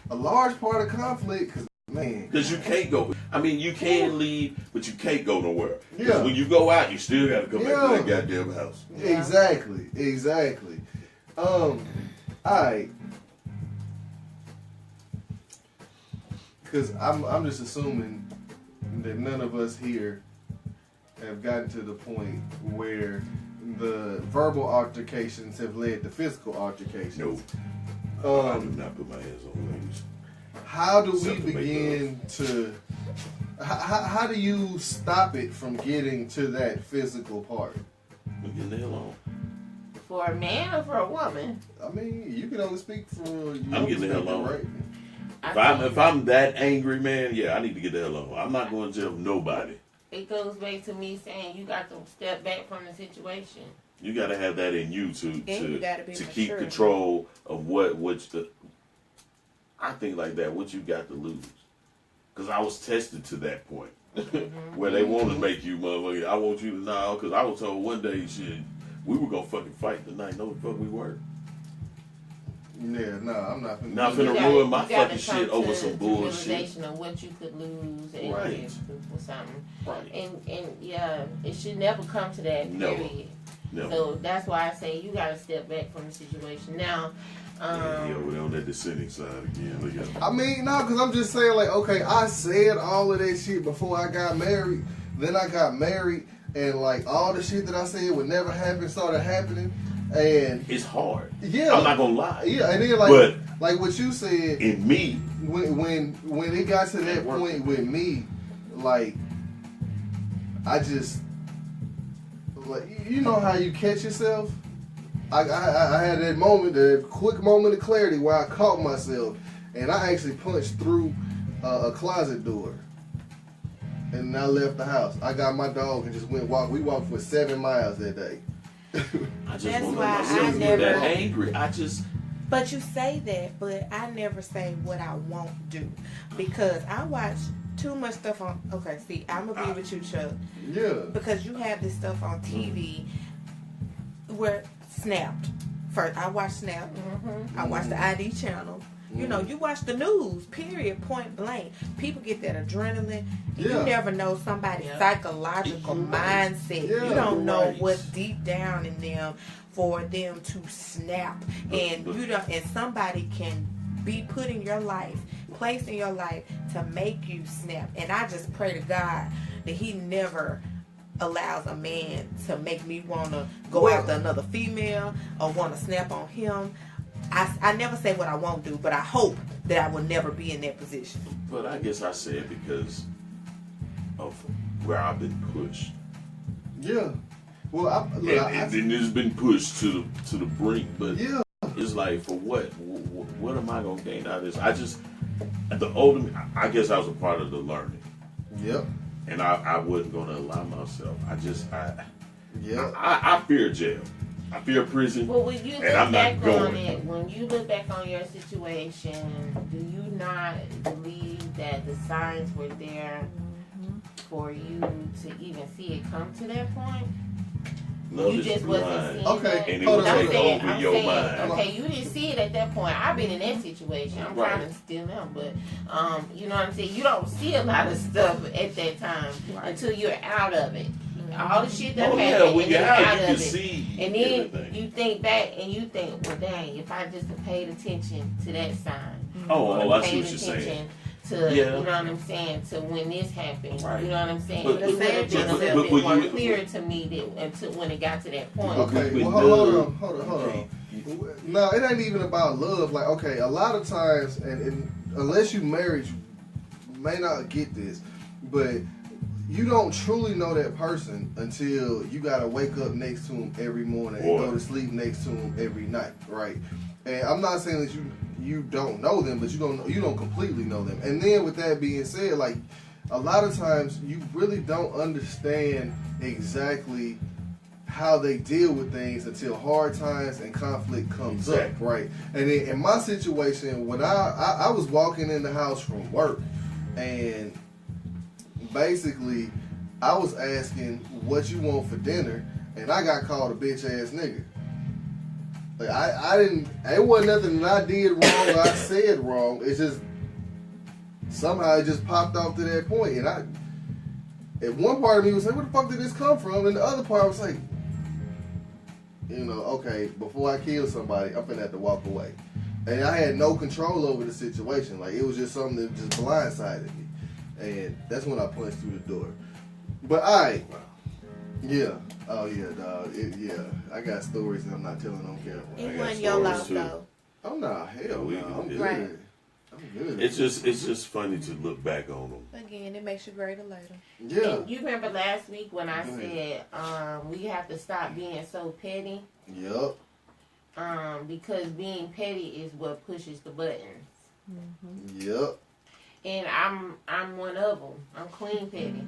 a large part of conflict, because, man. Because you can't go. I mean, you can leave, but you can't go nowhere. 'Cause Yeah. when you go out, you still got to come back to that Yeah. goddamn house. Yeah. Exactly. Alright. Because I'm just assuming that none of us here have gotten to the point where the verbal altercations have led to physical altercations. No, I do Um, not put my hands on ladies. how do we Except to make begin to? How do you stop it from getting to that physical part? Look at the hell on. For a man or for a woman? I mean, you can only speak for you. I'm getting the hell on. right? If I'm that angry, man, yeah, I need to get the hell on. I'm not going to jail with nobody. It goes back to me saying you got to step back from the situation. You got to have that in you And you gotta be to keep mature. control of what I think like that. What you got to lose? Because I was tested to that point where they want to make you motherfucker. I want you to know because I was told one day shit we were gonna fucking fight tonight. No, the fuck we weren't. Yeah, no, I'm not. Not You finna gotta- ruin my you gotta fucking come shit over to some the bullshit. realization of what you could lose and Right. for something. Right. And yeah, it should never come to that. Never. Period. No. So that's why I say you got to step back from the situation. Now, Yeah, we're on that descending side again. Look at 'em. I mean, no, because I'm just saying, like, okay, I said all of that shit before I got married. Then I got married, and like all the shit that I said would never happen started happening, and It's hard. yeah, I'm not gonna lie. yeah, and then like what you said. In me, When it got to that worked. point with me, like I just like you know how you catch yourself. I had that moment, that quick moment of clarity where I caught myself, and I actually punched through a closet door, and I left the house. I got my dog and just went walk. We walked for 7 miles that day. I just That's won't why let myself I get never- that angry. I just But you say that, but I never say what I won't do because I watch too much stuff on. Okay, see, I'm gonna be with you, Chuck, Yeah. because you have this stuff on TV where Snapped. First, I watch Snap. I watch the ID channel. You know, you watch the news. Period. Point blank. People get that adrenaline. Yeah. You never know somebody's Yeah. psychological You're right. mindset. Yeah, you don't you're know right. what's deep down in them for them to snap. And But- you don't. And somebody can be put in your life, placed in your life to make you snap. And I just pray to God that He never allows a man to make me want to go Well- after another female or want to snap on him. I never say what I won't do, but I hope that I will never be in that position. But I guess I say it because of where I've been pushed. Yeah. Well, And it's been pushed to the brink, but yeah. it's like, for what? What am I gonna gain out of this? The older, I guess I was a part of the learning, Yep. and I wasn't gonna allow myself. Yep. I fear jail. I fear prison. well, when you look And I'm not back on going. it, when you look back on your situation, do you not believe that the signs were there for you to even see it come to that point? Love You is just wasn't blind. seeing Okay, that. And it hold will on, take hold on. over your mind. Okay, you didn't see it at that point. I've been in that situation. I'm Right. trying to still am, but you know what I'm saying. You don't see a lot of stuff at that time until you're out of it. All the shit that Oh happened, yeah, when and you're then out, out you of can it. see And then everything. you think back and you think, well, dang, if I just have paid attention to that sign. Oh, I see paid what you're saying. attention to, Yeah. you know what I'm saying, to when this happened. Right. You know what I'm saying? But- It would have been a little but bit when more you- clear to me that, until when it got to that point. Okay, With well, hold love. on. No, it ain't even about love. Like, okay, a lot of times, and unless you married, you may not get this, but you don't truly know that person until you gotta wake up next to him every morning and Boy. go to sleep next to him every night, right? And I'm not saying that you don't know them, but you don't completely know them. And then with that being said, like a lot of times you really don't understand exactly how they deal with things until hard times and conflict comes Exactly. up, right? And in my situation, when I was walking in the house from work, and basically I was asking what you want for dinner, and I got called a bitch ass nigga. Like I didn't. It wasn't nothing that I did wrong or I said wrong. It's just somehow it just popped off to that point, and at one part of me was like, where the fuck did this come from? And the other part was like, you know, okay, before I kill somebody, I'm finna have to walk away. And I had no control over the situation. Like, it was just something that just blindsided me. And that's when I punched through the door. But yeah. Oh, yeah, dog. Yeah. I got stories that I'm not telling on camera. It got wasn't your stories, loss too. though. Oh, no. Hell no. I'm good. Right. I'm good. It's just funny to look back on them. Again, it makes you greater later. Yeah. And you remember last week when I Go said we have to stop being so petty? Yup. Because being petty is what pushes the buttons. Yup. And I'm one of them. I'm clean petty.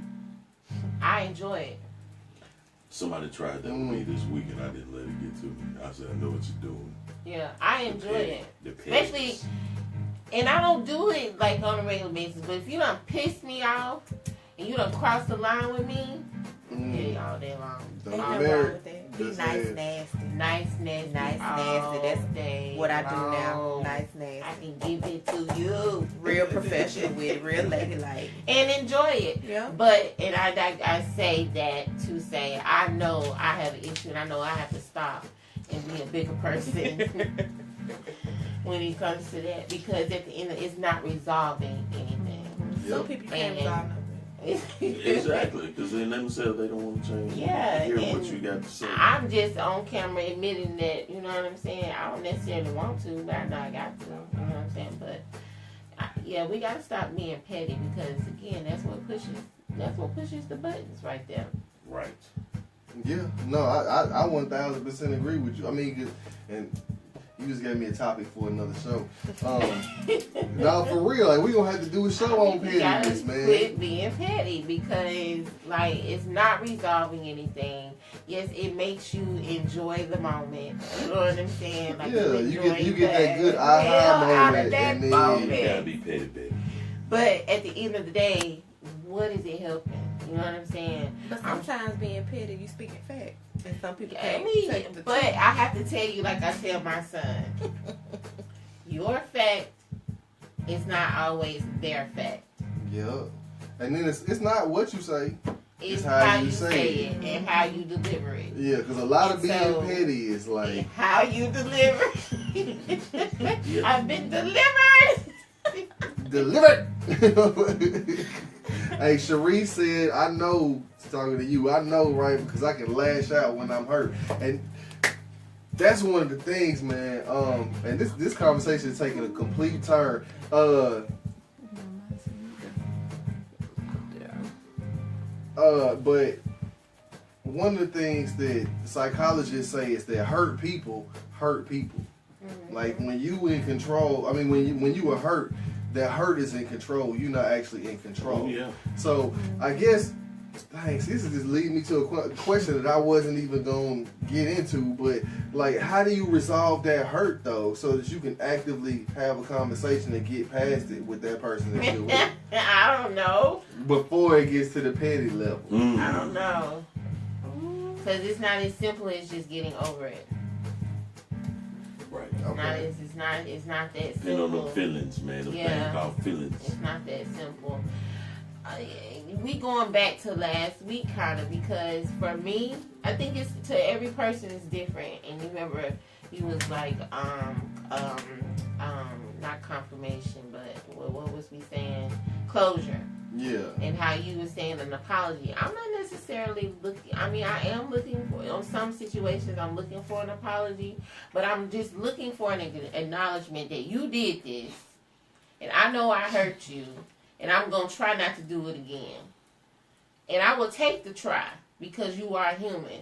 I enjoy it. Somebody tried that with me this week, and I didn't let it get to me. I said, I know what you're doing. Yeah, I enjoy it. The Especially, pettiness. and I don't do it like on a regular basis, but if you done piss me off and you done crossed the line with me, yeah, all day long. Don't Ain't be nothing married. wrong with that. Be That's nice, it. nasty. Nice, nasty. Nice, nasty. That's day what I do now. long. Nice, I nasty. can give it to you. Real professional with it. Real ladylike. And enjoy it. Yeah. But, and I say that to say, I know I have an issue and I know I have to stop and be a bigger person when it comes to that, because at the end of it's not resolving anything. Some Yep. people can't And- resolve nothing. Exactly, because they themselves, they don't want to change. Yeah, Hear what and you got to say. I'm just on camera admitting that, you know what I'm saying? I don't necessarily want to, but I know I got to, you know what I'm saying? But, yeah, we got to stop being petty, because, again, that's what pushes the buttons right there. Right. Yeah, no, I 1000% agree with you. I mean, and you just gave me a topic for another show. No, for real, like we gonna have to do a show on You gotta pettiness, man. quit being petty, because, like, it's not resolving anything. Yes, it makes you enjoy the moment. You know what I'm saying? Like, Yeah, you enjoy get that good the aha hell out moment, of that and then- moment. You gotta be petty, baby. But at the end of the day, what is it helping? You know what I'm saying? But sometimes being petty, you speaking facts. And some people I can't mean, take the but truth. I have to tell you, like I tell my son, your fact is not always their fact. Yeah, and then it's not what you say. It's how how you you say say it. it and how you deliver it. Yeah, because a lot of being So- petty is like How you deliver. I've been delivered. delivered. Hey, Sharice said, I know, talking to you, I know, right, because I can lash out when I'm hurt. And that's one of the things, man. And this conversation is taking a complete turn. But one of the things that psychologists say is that hurt people hurt people. Like when you in control, I mean when you are hurt, that hurt is in control. You're not actually in control. Oh, yeah. So I guess, thanks. This is just leading me to a question that I wasn't even gonna get into. But like, how do you resolve that hurt though, so that you can actively have a conversation and get past it with that person that you're with I don't know. before it gets to the petty level? Mm. I don't know. Because it's not as simple as just getting over it. Right. Okay. It's not that Depending on simple. the feelings, man. The Yeah. thing called feelings. It's not that simple. We going back to last week kind of, because for me, I think it's to every person is different. And you remember he was like not confirmation, but what was we saying? Closure. Yeah. And how you were saying an apology. I'm not necessarily looking, I mean, I am looking for, on some situations, I'm looking for an apology, but I'm just looking for an acknowledgement that you did this, and I know I hurt you, and I'm going to try not to do it again. And I will take the try, because you are human.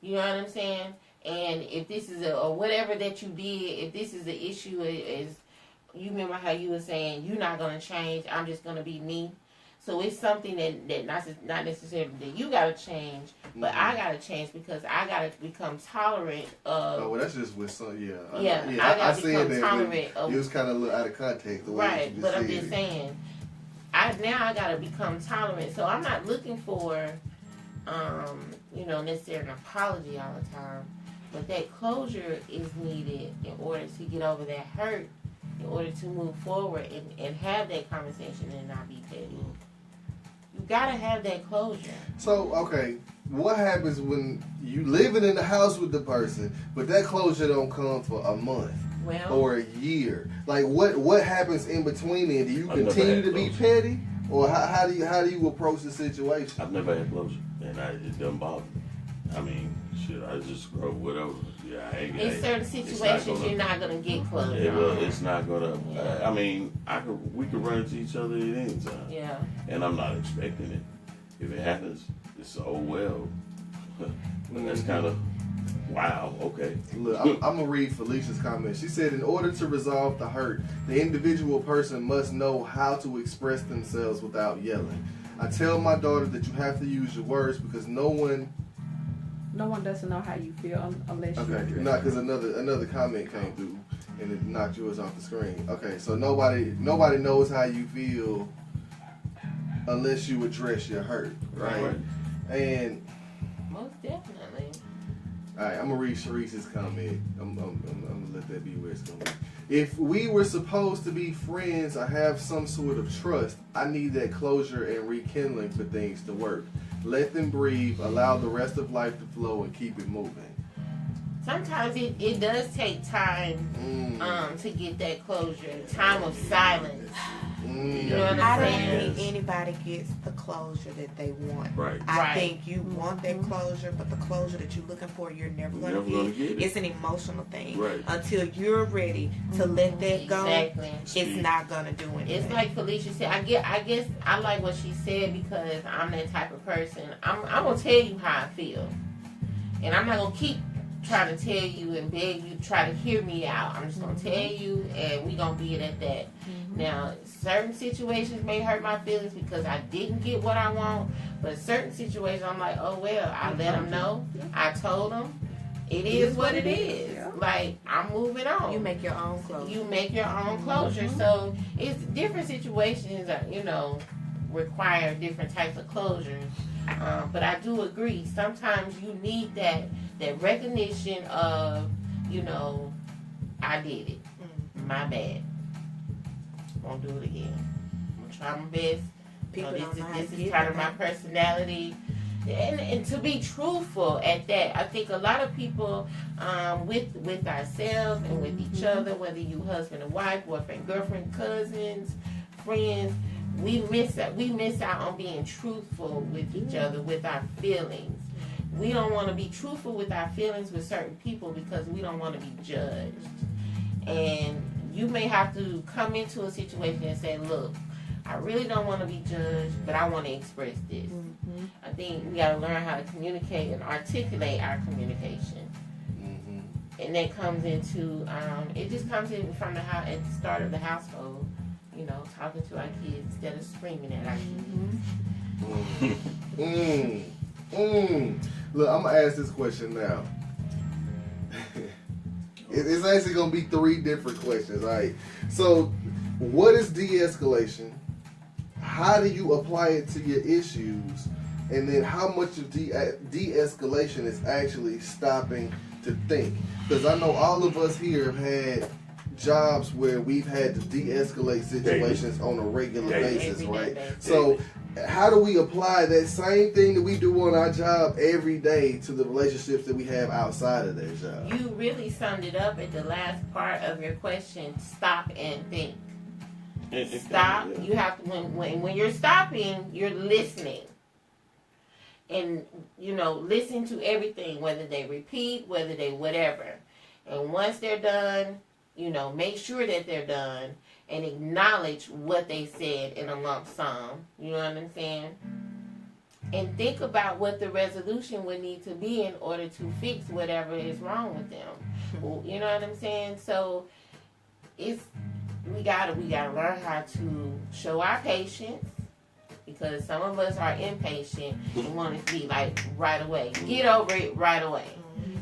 You know what I'm saying? And if this is or whatever that you did, if this is the issue, is you remember how you were saying, you're not going to change, I'm just going to be me. So it's something that not necessarily that you got to change, but I got to change, because I got to become tolerant of. Oh, well, that's just with some, yeah. I got to become that, tolerant but of. it was kind of a little out of context the way Right, you but I'm said just it. saying, I got to become tolerant. So I'm not looking for, necessarily an apology all the time, but that closure is needed in order to get over that hurt, in order to move forward and have that conversation and not be petty. You gotta have that closure. So, okay, what happens when you living in the house with the person, but that closure don't come for a month Well, or a year? Like, what happens in between then? Do you I've never continue had to be closure. petty, or how do you approach the situation? I've never had closure, and it doesn't bother me. I mean, shit, I just grow whatever. Yeah, I ain't. in certain situations, you're not gonna get closure. It's not gonna. Yeah. I mean, we could run into each other at any time, Yeah. and I'm not expecting it. If it happens, it's oh well. But that's kind of wow. Okay. Look, I'm gonna read Felicia's comment. She said, in order to resolve the hurt, the individual person must know how to express themselves without yelling. I tell my daughter that you have to use your words because no one doesn't know how you feel unless you Okay, address not it. because another comment came through and it knocked yours off the screen. Okay, so nobody knows how you feel unless you address your hurt, right? Right. And Most definitely. all right, I'm gonna read Sharice's comment. I'm gonna let that be where it's gonna be. If we were supposed to be friends or have some sort of trust, I need that closure and rekindling for things to work. Let them breathe, allow the rest of life to flow, and keep it moving. Sometimes it does take time to get that closure. Time of silence. You know what I I'm don't saying? think anybody gets the closure that they want. Right. I Right. think you want that closure, but the closure that you're looking for, you're never going Never to gonna get. get it. It's an emotional thing. Right. Until you're ready to let that go, Exactly. it's not going to do anything. It's like Felicia said. I guess I like what she said because I'm that type of person. I'm gonna tell you how I feel, and I'm not gonna keep trying to tell you and beg you to try to hear me out. I'm just gonna tell you, and we gonna be it at that. Now, certain situations may hurt my feelings because I didn't get what I want, but certain situations I'm like, oh well, I let them know. I told them. It is what it is. Yeah. Like, I'm moving on. You make your own closure. You make your own closure. So it's different situations that, require different types of closures. But I do agree. Sometimes you need that recognition of, I did it. My bad. Won't do it again. I'm gonna try my best. People don't know how to This is get part of that. my personality. And to be truthful at that, I think a lot of people with ourselves and with each other, whether you husband and wife, boyfriend, girlfriend, cousins, friends, we miss out on being truthful with each other, with our feelings. We don't want to be truthful with our feelings with certain people because we don't want to be judged. And you may have to come into a situation and say, look, I really don't want to be judged, but I want to express this. I think we got to learn how to communicate and articulate our communication. And that comes into, it just comes in from the house, at the start of the household, talking to our kids instead of screaming at our kids. Look, I'm gonna ask this question now. It's actually gonna be 3 different questions. All right. So, what is de-escalation? How do you apply it to your issues? and then how much of de-escalation is actually stopping to think. Because I know all of us here have had jobs where we've had to de-escalate situations on a regular basis, right? So how do we apply that same thing that we do on our job every day to the relationships that we have outside of that job? You really summed it up at the last part of your question. Stop and think. Stop. You have to, when you're stopping, you're listening. And, listen to everything, whether they repeat, whether they whatever. And once they're done, make sure that they're done and acknowledge what they said in a lump sum. You know what I'm saying? And think about what the resolution would need to be in order to fix whatever is wrong with them. You know what I'm saying? So we gotta learn how to show our patience, because some of us are impatient and want it to be like right away. Get over it right away.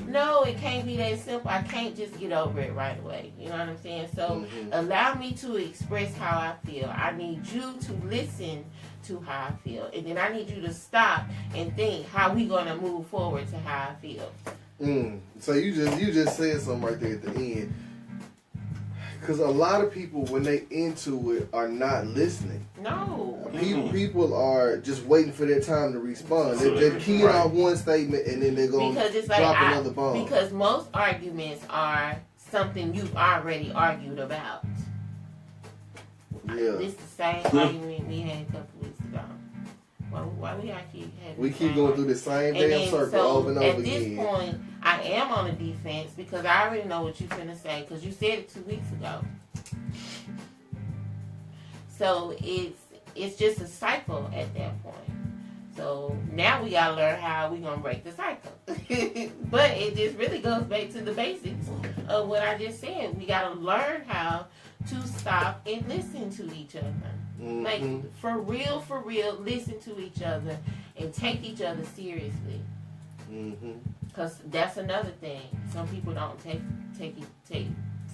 No, it can't be that simple. I can't just get over it right away. You know what I'm saying? So allow me to express how I feel. I need you to listen to how I feel. And then I need you to stop and think how we going to move forward to how I feel. So you just said something right there at the end. Because a lot of people, when they into it, are not listening. No. People are just waiting for their time to respond. They're keying on one statement and then they're going to drop another bomb. Because most arguments are something you've already argued about. Yeah. This is the same argument we had a couple weeks ago. Why we gotta keep having We keep going through the same damn circle over and over again. At this point, I am on the defense because I already know what you're finna say because you said it 2 weeks ago. So it's just a cycle at that point. So now we gotta learn how we gonna break the cycle. But it just really goes back to the basics of what I just said. We gotta learn how to stop and listen to each other. Like, for real, listen to each other and take each other seriously. Because that's another thing. Some people don't take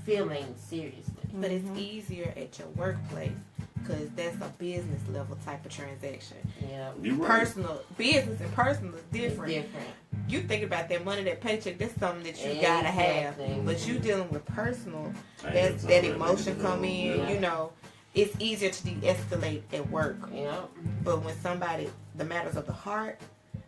feelings seriously. But it's easier at your workplace because that's a business level type of transaction. Yeah. Personal, business and personal is different. It's different. You think about that money, that paycheck, that's something that you gotta have. But you dealing with personal, that emotion come in, it's easier to de-escalate at work. Yeah. But when the matters of the heart,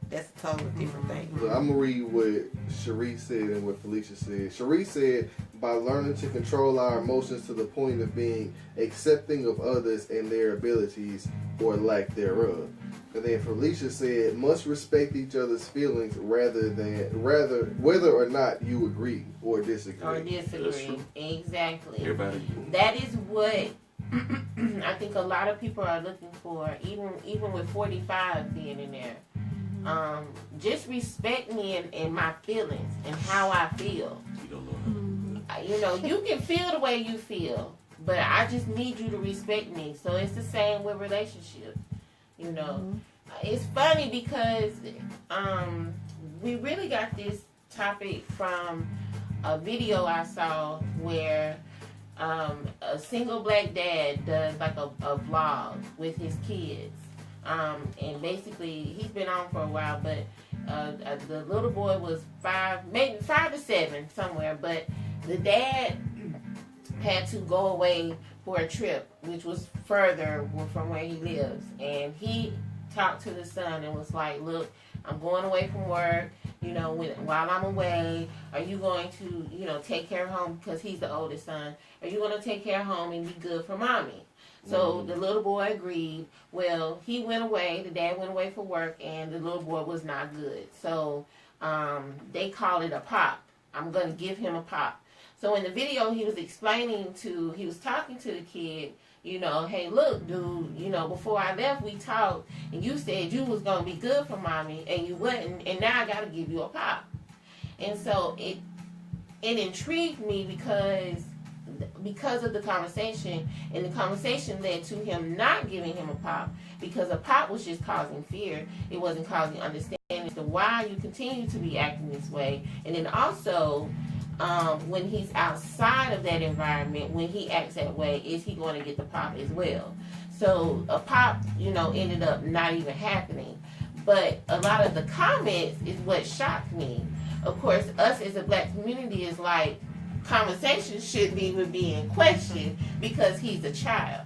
that's a totally different thing. Look, I'm going to read what Cherie said and what Felicia said. Cherie said, by learning to control our emotions to the point of being accepting of others and their abilities or lack thereof. And then Felicia said, must respect each other's feelings whether or not you agree or disagree. Exactly. Everybody. That is what I think a lot of people are looking for, even with 45 being in there. Just respect me and my feelings and how I feel. You can feel the way you feel, but I just need you to respect me. So it's the same with relationships. It's funny because we really got this topic from a video I saw where a single black dad does like a vlog with his kids. And basically he's been on for a while, but the little boy was 5 to 7 somewhere, but the dad had to go away for a trip which was further from where he lives, and he talked to the son and was like, look, I'm going away from work, while I'm away, are you going to, take care of home, because he's the oldest son, are you going to take care of home and be good for mommy? So the little boy agreed. Well, he went away, the dad went away for work, and the little boy was not good. So they called it a pop. I'm going to give him a pop. So in the video, he was talking to the kid, hey, look, dude, before I left, we talked, and you said you was going to be good for mommy, and you wouldn't, and now I got to give you a pop. And so it intrigued me because of the conversation, and the conversation led to him not giving him a pop, because a pop was just causing fear. It wasn't causing understanding as to why you continue to be acting this way. And then also, when he's outside of that environment, when he acts that way, is he going to get the pop as well? So a pop, ended up not even happening. But a lot of the comments is what shocked me. Of course, us as a black community is like, conversation shouldn't even be in question because he's a child.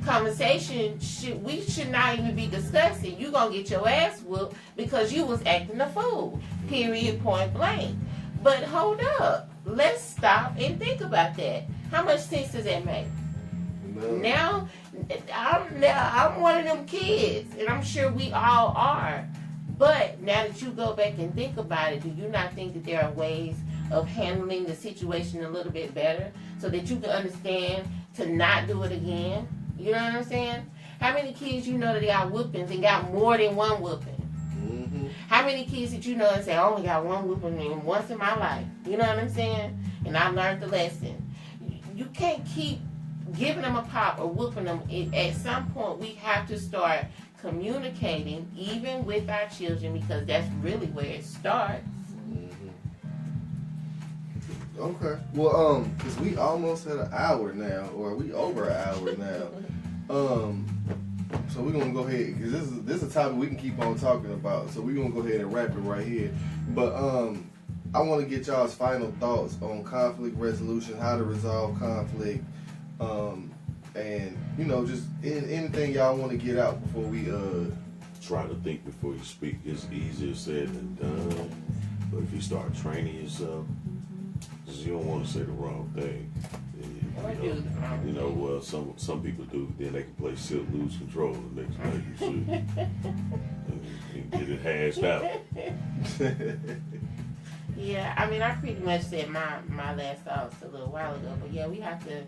Conversation we should not even be discussing. You gonna get your ass whooped because you was acting a fool. Period. Point blank. But hold up, let's stop and think about that. How much sense does that make? No. Now I'm one of them kids, and I'm sure we all are. But now that you go back and think about it, do you not think that there are ways of handling the situation a little bit better so that you can understand to not do it again? You know what I'm saying? How many kids you know that got whoopings and got more than one whooping? How many kids did you know and say, I only got one whooping once in my life? You know what I'm saying? And I learned the lesson. You can't keep giving them a pop or whooping them. At some point, we have to start communicating, even with our children, because that's really where it starts. Okay. Well, because we almost at an hour now, or we over an hour now. So we're gonna go ahead, because this is a topic we can keep on talking about. So we're gonna go ahead and wrap it right here. But I want to get y'all's final thoughts on conflict resolution, how to resolve conflict, and just anything y'all want to get out before we Try to think before you speak. It's easier said than done. But if you start training yourself, 'cause you don't want to say the wrong thing. Well, some people do. Then they can play lose control the next time you shoot and get it hashed out. Yeah, I mean, I pretty much said my last thoughts a little while ago. But yeah, we have to,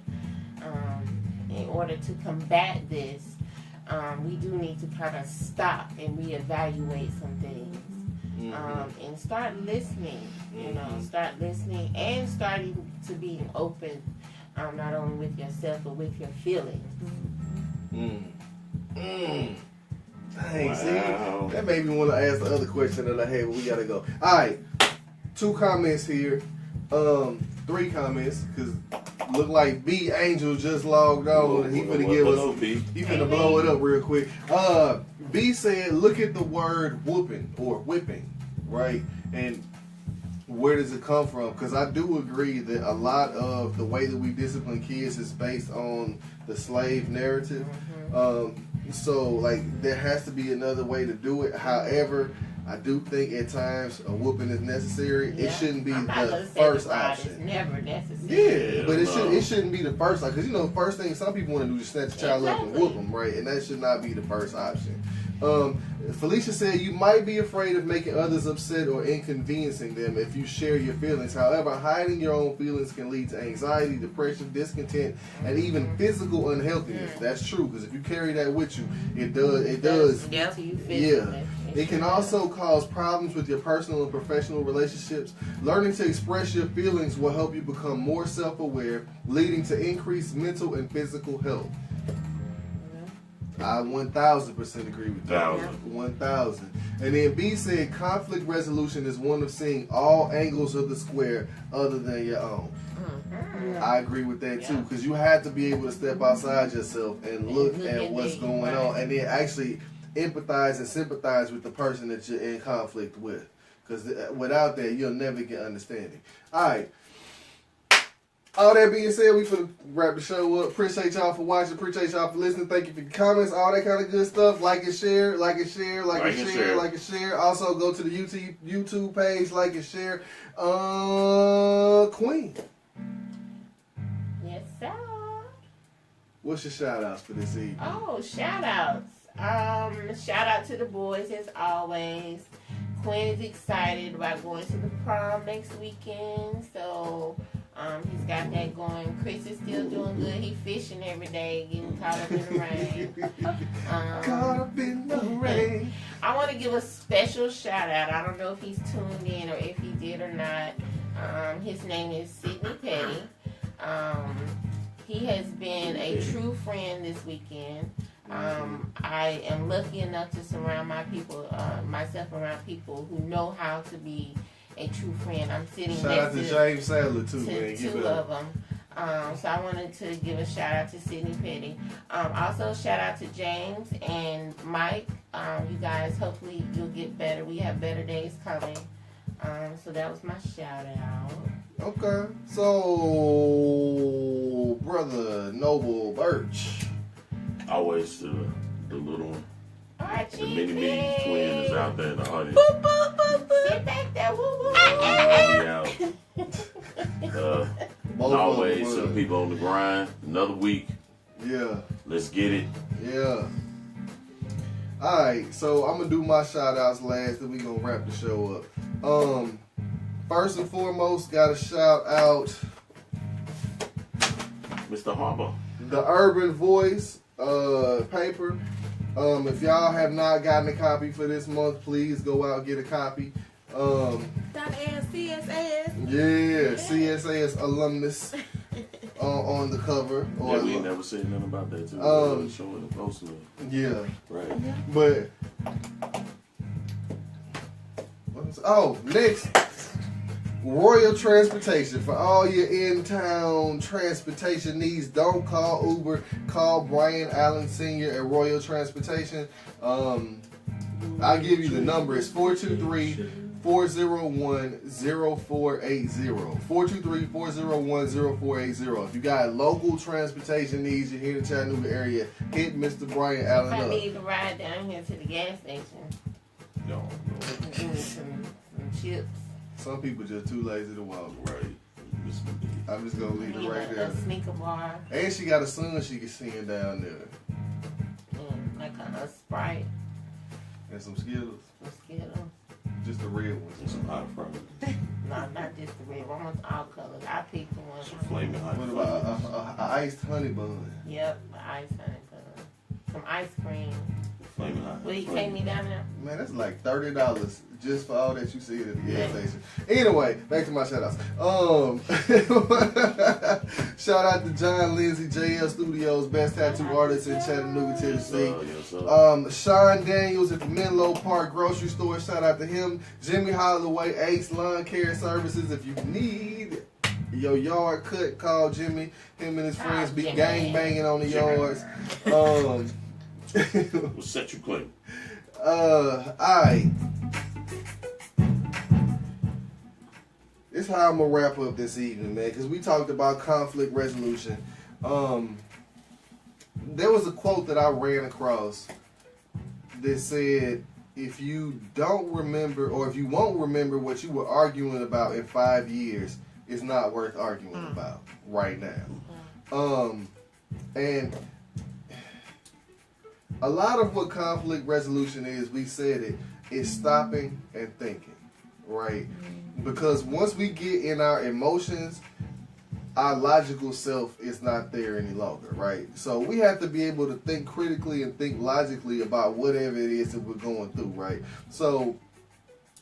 in order to combat this, we do need to kind of stop and reevaluate some things. And start listening, start listening and starting to be open, not only with yourself, but with your feelings. Dang, Wow. see? That made me want to ask the other question that I had, but we got to go. All right, 2 comments here. 3 comments, because look like B Angel just logged on. And he finna give us, he finna blow it up real quick. B said, look at the word whooping or whipping, right? And where does it come from? Because I do agree that a lot of the way that we discipline kids is based on the slave narrative. So, like, there has to be another way to do it. However, I do think at times a whooping is necessary. Yeah. It shouldn't be I'm not the gonna say first that option. It's never necessary. Yeah, but it shouldn't be the first option. Because, first thing some people want to do is snatch a child up and whoop them, right? And that should not be the first option. Felicia said, you might be afraid of making others upset or inconveniencing them if you share your feelings. However, hiding your own feelings can lead to anxiety, depression, discontent, and even physical unhealthiness. That's true, because if you carry that with you, it does. Yeah. It can also cause problems with your personal and professional relationships. Learning to express your feelings will help you become more self-aware, leading to increased mental and physical health. I 1,000% agree with that. 1,000. And then B said, conflict resolution is one of seeing all angles of the square other than your own. I agree with that too, because you have to be able to step outside yourself and look at what's going on, and then actually empathize and sympathize with the person that you're in conflict with. Because without that, you'll never get understanding. All right. All that being said, we finna wrap the show up. Appreciate y'all for watching. Appreciate y'all for listening. Thank you for your comments, all that kind of good stuff. Like and share, like and share, like and share, like and share. Also, go to the YouTube page, like and share. Queen. Yes, sir. What's your shout outs for this evening? Oh, shout outs. Shout out to the boys as always. Quinn is excited about going to the prom next weekend, so he's got that going. Chris is still doing good. He fishing every day, getting caught up in the rain. Caught up in the rain. I want to give a special shout out. I don't know if he's tuned in or if he did or not. His name is Sidney Petty. He has been a true friend this weekend. I am lucky enough to surround myself around people who know how to be a true friend. I'm sitting Shout out to James Sadler too, man. Two of them. So I wanted to give a shout out to Sidney Petty. Also shout out to James and Mike. You guys Hopefully you'll get better. We have better days coming. So that was my shout out. Okay. So, Brother Noble Birch. Always to the little one. Archie, The mini twin is out there in the audience. Boop, boop, boop, boop. Sit back there. Woo, woo, woo. Both of Always them to the were. people on the grind. Another week. Yeah. Let's get it. Yeah. Alright, so I'm gonna do my shout outs last, then we gonna wrap the show up. First and foremost, gotta shout out Mr. Harbour. the Urban Voice paper. If y'all have not gotten a copy for this month, please go out and get a copy. CSS. Yeah, CSAS alumnus on the cover. Yeah, we ain't never said nothing about that too. Showing the poster. Yeah. Right. But next, Royal Transportation. For all your in-town transportation needs, don't call Uber. Call Brian Allen Sr. at Royal Transportation. I'll give you the number. It's 423-401-0480. 423-401-0480. If you got local transportation needs, you're here in the Chattanooga area, hit Mr. Brian Allen If I up. need to ride down here to the gas station, No, give me some chips. Some people just too lazy to walk. Right. I'm just gonna leave it You right know, there. a sneaker bar, And she got a son she can send down there. like a Sprite, And some Skittles. some Skittles. Just the red ones. And some hot fries. No, not just the red. I want all colors. I picked the one. Some flaming hot What fries. about a iced honey bun? Yep, the ice honey color. Some ice cream. Flaming hot. Will you take me down there? Man, that's like $30 just for all that you see at the gas station. Anyway, back to my shout outs. Shout out to John Lindsay, JL Studios, best tattoo artist in Chattanooga, Tennessee. Yes, sir. Sean Daniels at the Menlo Park grocery store. Shout out to him. Jimmy Holloway, Ace Lawn Care Services. If you need your yard cut, call Jimmy. Him and his friends be Jimmy. gang banging on the Jimmy. yards. We'll set you clean. Alright. This is how I'm gonna wrap up this evening, man, because we talked about conflict resolution. There was a quote that I ran across that said, if you don't remember, or if you won't remember what you were arguing about in 5 years, it's not worth arguing about right now. And a lot of what conflict resolution is, we said it, is stopping and thinking, right? Because once we get in our emotions, our logical self is not there any longer, right? So we have to be able to think critically and think logically about whatever it is that we're going through, right? So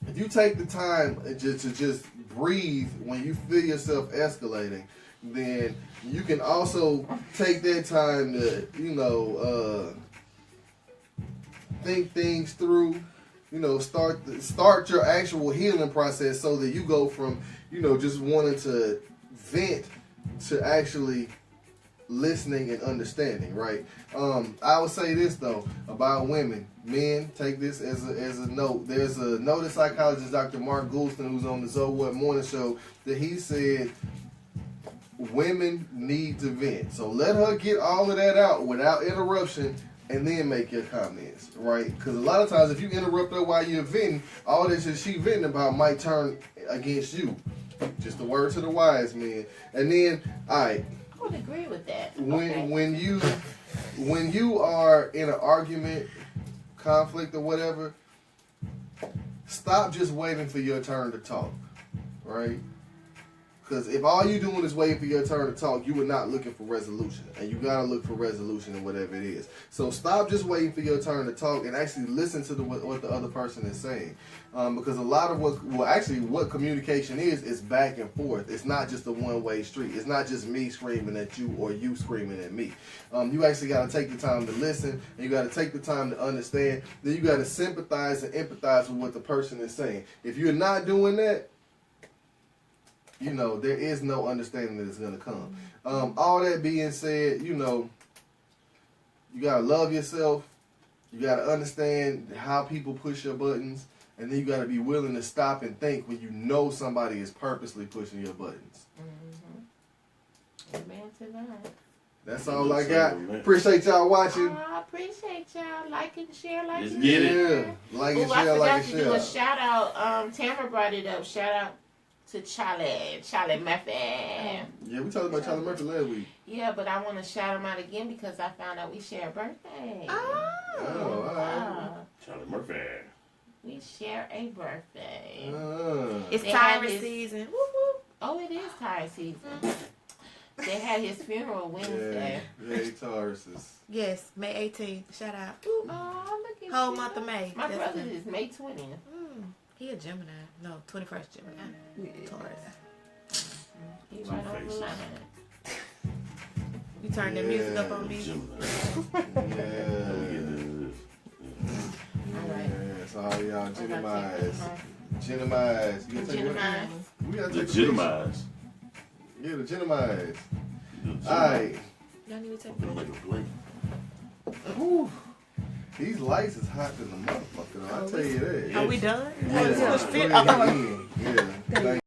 if you take the time to just breathe when you feel yourself escalating, then you can also take that time to, think things through, start your actual healing process so that you go from, just wanting to vent to actually listening and understanding, right? I would say this though about women. Men, take this as a note. There's a noted psychologist, Dr. Mark Goulston, who's on the So What Morning Show, that he said women need to vent. So let her get all of that out without interruption, and then make your comments, right? Because a lot of times if you interrupt her while you're venting, all that shit she venting about might turn against you. Just the word to the wise man. And then, alright, I would agree with that. when you are in an argument, conflict or whatever, stop just waiting for your turn to talk, right? Because if all you're doing is waiting for your turn to talk, you are not looking for resolution. And you got to look for resolution in whatever it is. So stop just waiting for your turn to talk and actually listen to what the other person is saying. Because a lot of what communication is back and forth. It's not just a one-way street. It's not just me screaming at you or you screaming at me. You actually got to take the time to listen. And you got to take the time to understand. Then you got to sympathize and empathize with what the person is saying. If you're not doing that, there is no understanding that is going to come. All that being said, you got to love yourself. You got to understand how people push your buttons, and then you got to be willing to stop and think when you know somebody is purposely pushing your buttons. Amen to that. That's all I got. Appreciate y'all watching. I appreciate y'all. Like and share, like Let's and get it. share. Yeah, like Ooh, and I share, forgot like and to do a share. shout out. Tamara brought it up. Shout out to Charlie Murphy. Yeah, we talked about Charlie Murphy last week. Yeah, but I want to shout him out again because I found out we share a birthday. Oh, all right. Charlie Murphy. We share a birthday. It's They have Tyrus his- season. Woo woo. Oh, it is tire season. They had his funeral Wednesday. Yeah, Taurus. Yes, May 18th. Shout out. Oh, look at Whole you. month of May. My That's brother the- is May 20th. He a Gemini. No, 21st Gemini. Taurus. He Two right on the faces. line. You turn the music up on me. Gemini. Yeah. All right. Yes, all y'all I gotta take Geminis. this home. Geminis. You gotta take Gemini. We gotta take a picture. Legitimize. Yeah, the Geminis. Alright. Y'all need to take a Gonna make picture. a plate. Whew. These lights is hot than the motherfucker, though. I'll tell you that. Are we done? Yeah. Push Go fit. ahead, get in. Yeah. Thank